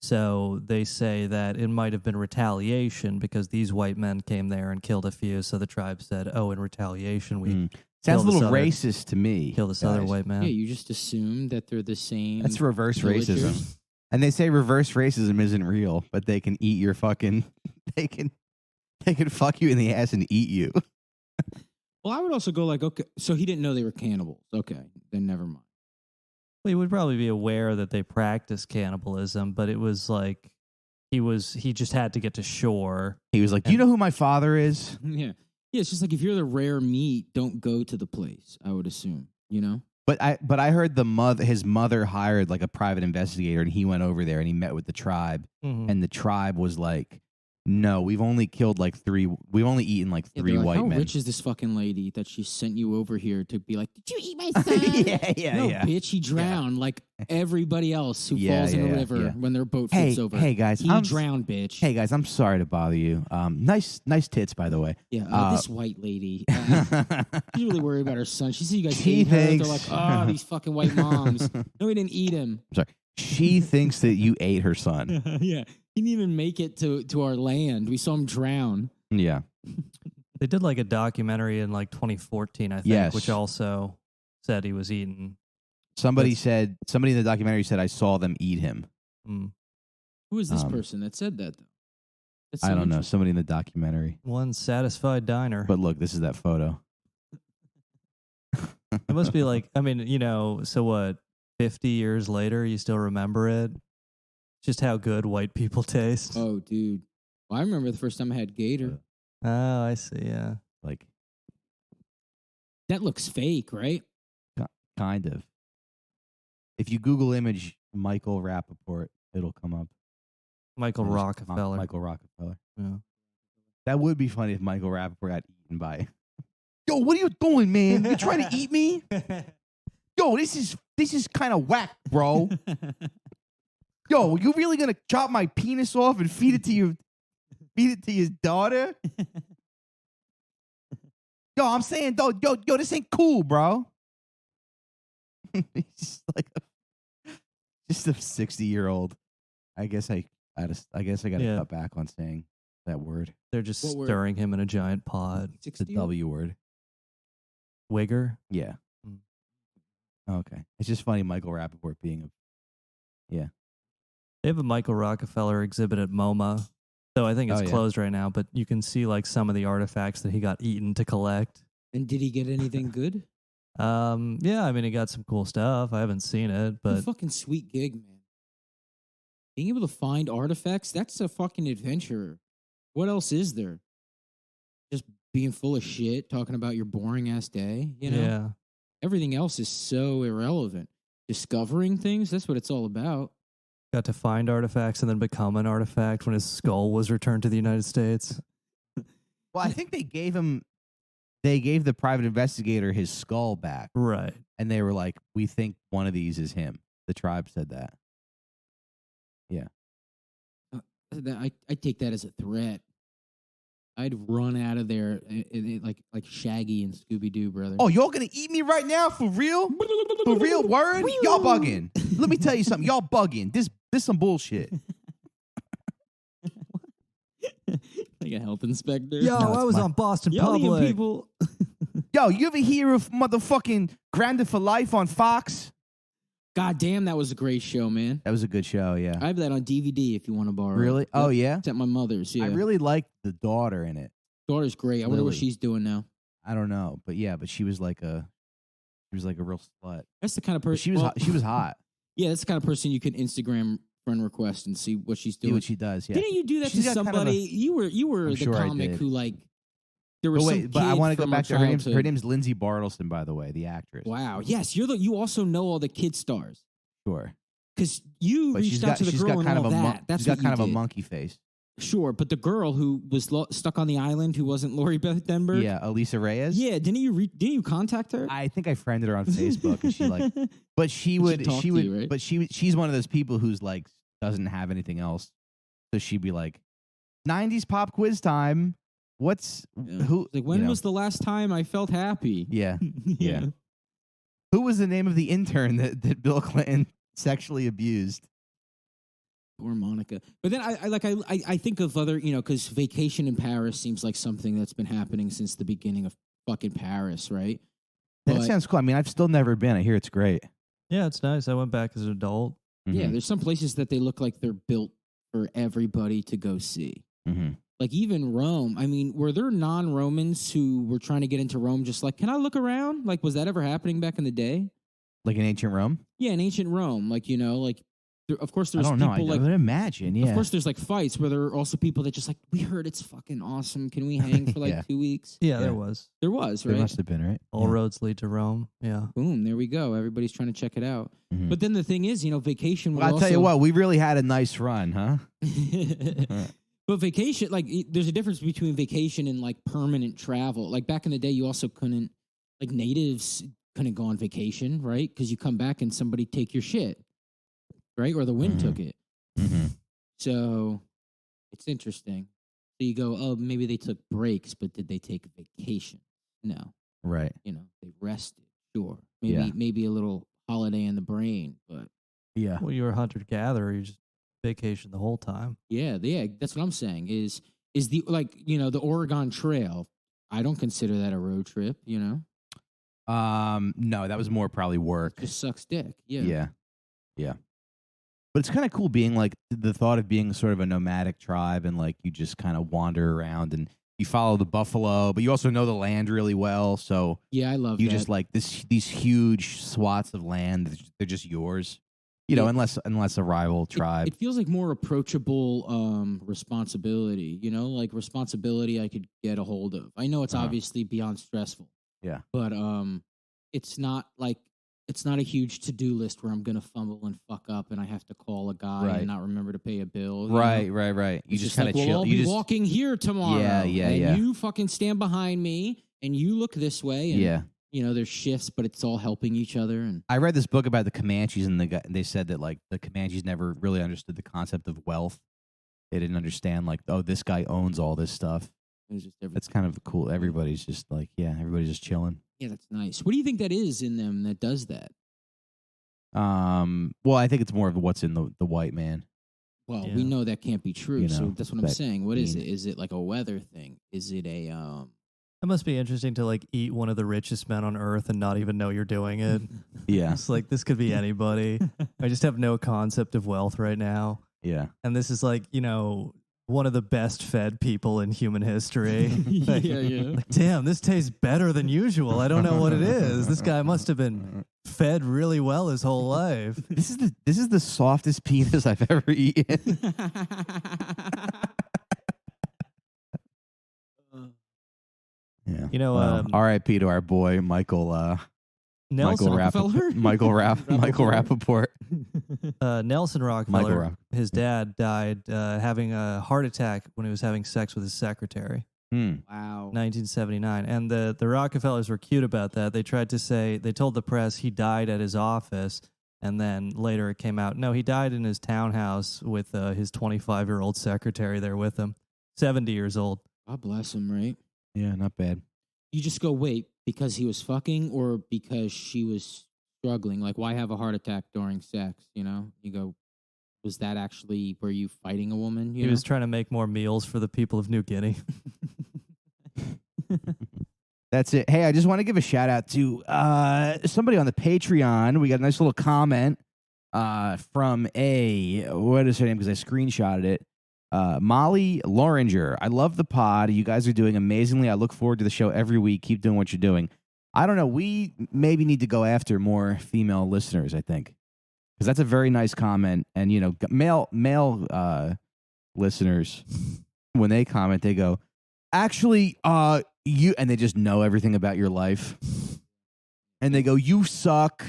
So they say that it might have been retaliation because these white men came there and killed a few. So the tribe said, oh, in retaliation, we sounds a little racist to me. Kill this other white man. Yeah, you just assume that they're the same. That's reverse villagers. racism. And they say reverse racism isn't real, but they can eat your fucking, they can fuck you in the ass and eat you. Well, I would also go like, okay, so he didn't know they were cannibals. Okay, then never mind. Well, he would probably be aware that they practiced cannibalism, but it was like he just had to get to shore. He was like, do you know who my father is? Yeah. Yeah, it's just like if you're the rare meat, don't go to the place, I would assume, But I heard his mother hired like a private investigator, and he went over there and he met with the tribe, and the tribe was like, no, we've only killed like three. We've only eaten like three white how men. How rich is this fucking lady that she sent you over here to be like, did you eat my son? No, bitch, he drowned like everybody else who falls in the river when their boat flips over. Hey guys, he drowned, bitch. Hey guys, I'm sorry to bother you. Nice tits, by the way. Yeah, this white lady, she's really worried about her son. She sees you guys She ate her. thinks- They're like, oh, these fucking white moms. No, we didn't eat him. I'm sorry. She thinks that you ate her son. Yeah. He didn't even make it to our land. We saw him drown. Yeah. They did like a documentary in like 2014, I think, Yes. which also said he was eaten. Somebody in the documentary said, I saw them eat him. Who is this person that said that, though? That's I so don't know. interesting. Somebody in the documentary. One satisfied diner. But look, this is that photo. It must be like, I mean, so what, 50 years later, you still remember it? Just how good white people taste. Oh, dude. Well, I remember the first time I had gator. Oh, I see, yeah. Like, That looks fake, right? kind of. If you Google image Michael Rappaport, it'll come up. Michael Rockefeller. Michael Rockefeller. Yeah. That would be funny if Michael Rappaport got eaten by Yo, what are you doing, man? You trying to eat me? Yo, this is kind of whack, bro. Yo, you really gonna chop my penis off and feed it to your daughter? Yo, I'm saying, yo, this ain't cool, bro. He's just like just a 60-year-old. I guess I gotta cut back on saying that word. They're just stirring him in a giant pot. It's the W word. Wigger? Yeah. Okay. It's just funny, Michael Rappaport being yeah. They have a Michael Rockefeller exhibit at MoMA. So I think it's closed right now, but you can see like some of the artifacts that he got eaten to collect. And did he get anything good? Yeah, I mean, he got some cool stuff. I haven't seen it, but a fucking sweet gig, man. Being able to find artifacts, that's a fucking adventure. What else is there? Just being full of shit, talking about your boring ass day, you know? Yeah. Everything else is so irrelevant. Discovering things, that's what it's all about. Got to find artifacts and then become an artifact when his skull was returned to the United States. Well, I think they gave the private investigator his skull back. Right. And they were like, we think one of these is him. The tribe said that. Yeah. I take that as a threat. I'd run out of there like Shaggy and Scooby-Doo, brother. Oh, y'all gonna eat me right now? For real? For real? Word? Y'all bugging. Let me tell you something. Y'all bugging. This some bullshit. Like a health inspector. Yo, I was on Boston Public. People. Yo, you ever hear of motherfucking Grounded for Life on Fox? God damn, that was a great show, man. That was a good show, yeah. I have that on DVD if you want to borrow. Really? It. Oh, yeah? It's at my mother's, yeah. I really liked the daughter in it. Daughter's great. I wonder what she's doing now. I don't know, but yeah, but she was like a real slut. That's the kind of person. She was hot. Yeah, that's the kind of person you can Instagram friend request and see what she's doing. See what she does, yeah. Didn't you do that to somebody? You were the comic who like there was some kid but I want to go from back to her name's Lindsay Bartleson, by the way, the actress. Wow. Yes, you also know all the kid stars. Sure. Because you reached out to the girl and all that. That's she's got kind of a monkey face. Sure, but the girl who was stuck on the island, who wasn't Lori Beth Denberg. Yeah, Elisa Reyes. Yeah, didn't you contact her? I think I friended her on Facebook, and she's one of those people who's like doesn't have anything else, so she'd be like, "90s pop quiz time. Who? Like when was the last time I felt happy?" Yeah, yeah. Who was the name of the intern that Bill Clinton sexually abused? Poor Monica. But then I think of other, because Vacation in Paris seems like something that's been happening since the beginning of fucking Paris, right? That sounds cool. I mean, I've still never been. I hear it's great. Yeah, it's nice. I went back as an adult. Mm-hmm. Yeah, there's some places that they look like they're built for everybody to go see. Mm-hmm. Like even Rome. I mean, were there non-Romans who were trying to get into Rome just like, can I look around? Like, was that ever happening back in the day? Like in ancient Rome? Yeah, in ancient Rome. Like, of course there's I don't people know. I would imagine, yeah. Of course there's like fights where there are also people that just like, we heard it's fucking awesome. Can we hang for like 2 weeks? Yeah, there was. There was, right? There must have been, right? All roads lead to Rome. Yeah. Boom, there we go. Everybody's trying to check it out. Mm-hmm. But then the thing is, vacation I'll tell you what, we really had a nice run, huh? But vacation, like, there's a difference between vacation and like permanent travel. Like back in the day, you also couldn't, like, natives couldn't go on vacation, right? Because you come back and somebody take your shit, right? Or the wind took it. Mm-hmm. So it's interesting. So you go, oh, maybe they took breaks, but did they take a vacation? No. Right. They rested. Sure. Maybe a little holiday in the brain, but yeah. Well, you were a hunter-gatherer. You just vacation the whole time. Yeah, that's what I'm saying. Is the the Oregon Trail? I don't consider that a road trip. No, that was more probably work. It just sucks dick. Yeah. Yeah. Yeah. But it's kind of cool being like the thought of being sort of a nomadic tribe and like you just kind of wander around and you follow the buffalo, but you also know the land really well. So yeah, I love you that. just like these huge swaths of land. They're just yours. Unless a rival tribe. It feels like more approachable responsibility, like responsibility I could get a hold of. I know it's obviously beyond stressful. Yeah. But it's not like it's not a huge to-do list where I'm gonna fumble and fuck up and I have to call a guy and not remember to pay a bill. Right. You just kind of like, chill. I'll You be just walking here tomorrow. Yeah. You fucking stand behind me and you look this way. And, there's shifts, but it's all helping each other. And I read this book about the Comanches, and they said that like the Comanches never really understood the concept of wealth. They didn't understand like, oh, this guy owns all this stuff. it was just That's kind of cool. Everybody's just like, everybody's just chilling. Yeah, that's nice. What do you think that is in them that does that? Well, I think it's more of what's in the white man. Well, we know that can't be true. So that's what I'm saying. What is mean- it? Is it like a weather thing? Is it a It must be interesting to like eat one of the richest men on earth and not even know you're doing it. Yeah. It's like this could be anybody. I just have no concept of wealth right now. Yeah. And this is like, one of the best fed people in human history. Like, damn, this tastes better than usual. I don't know what it is. This guy must have been fed really well his whole life. This is the softest penis I've ever eaten. Yeah. R.I.P. to our boy Michael. Nelson Rockefeller? Michael Rappaport. Nelson Rockefeller. His dad died having a heart attack when he was having sex with his secretary. Wow. 1979. And the Rockefellers were cute about that. They told the press he died at his office. And then later it came out, no, he died in his townhouse with his 25-year-old secretary there with him. 70 years old. God bless him, right? Yeah, not bad. You just go, wait, because he was fucking or because she was struggling? Like, why have a heart attack during sex, You go, was that actually, were you fighting a woman? He was trying to make more meals for the people of New Guinea. That's it. Hey, I just want to give a shout out to somebody on the Patreon. We got a nice little comment from what is her name? Because I screenshotted it. Molly Loringer. I love the pod. You guys are doing amazingly. I look forward to the show every week. Keep doing what you're doing. I don't know. We maybe need to go after more female listeners, I think. Because that's a very nice comment. And, male listeners, when they comment, they go, actually, and they just know everything about your life. And they go, you suck.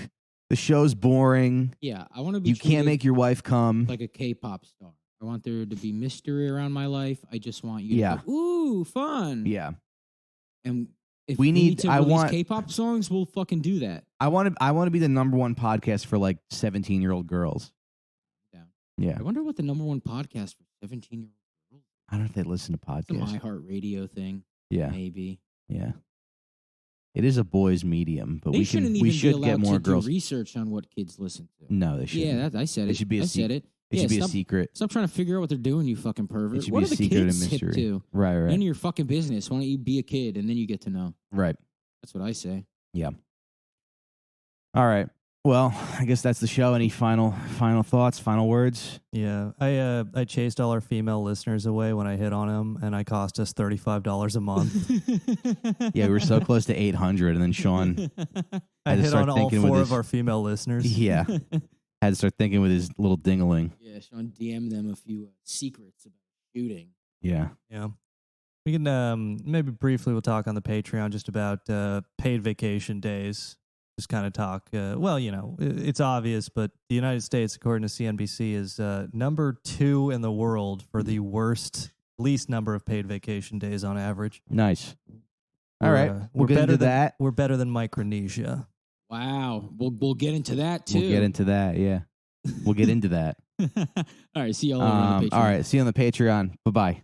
The show's boring. Yeah, I want to be. You can't make your wife come. Like a K-pop star. I want there to be mystery around my life. I just want you to go, ooh, fun. Yeah. And if we need to release K-pop songs, we'll fucking do that. I want to be the number one podcast for like 17-year-old girls. Yeah. I wonder what the number one podcast for 17-year-old girls. I don't know if they listen to podcasts. Some iHeartRadio thing. Yeah. Maybe. Yeah. It is a boys' medium, but we should get more girls. Do research on what kids listen to. No, they shouldn't. Yeah, I said it. It should be a secret. It should be a secret. Stop trying to figure out what they're doing, you fucking pervert. It should what be are a the secret and kids mystery. hip to? Right. None of your fucking business. Why don't you be a kid and then you get to know? Right. That's what I say. Yeah. All right. Well, I guess that's the show. Any final thoughts, final words? Yeah. I chased all our female listeners away when I hit on them, and I cost us $35 a month. Yeah, we were so close to 800, and then Sean I hit on all 4 of our female listeners. Yeah. Had to start thinking with his little ding-a-ling. Yeah, Sean DM'd them a few secrets about shooting. Yeah. Yeah. We can maybe briefly we'll talk on the Patreon just about paid vacation days. Just kind of talk. It's obvious, but the United States, according to CNBC, is number 2 in the world for the least number of paid vacation days on average. Nice. All right. We'll get into that. We're better than Micronesia. Wow. We'll get into that, too. We'll get into that, yeah. We'll get into that. All right. See y'all on the Patreon. All right. See you on the Patreon. Bye-bye.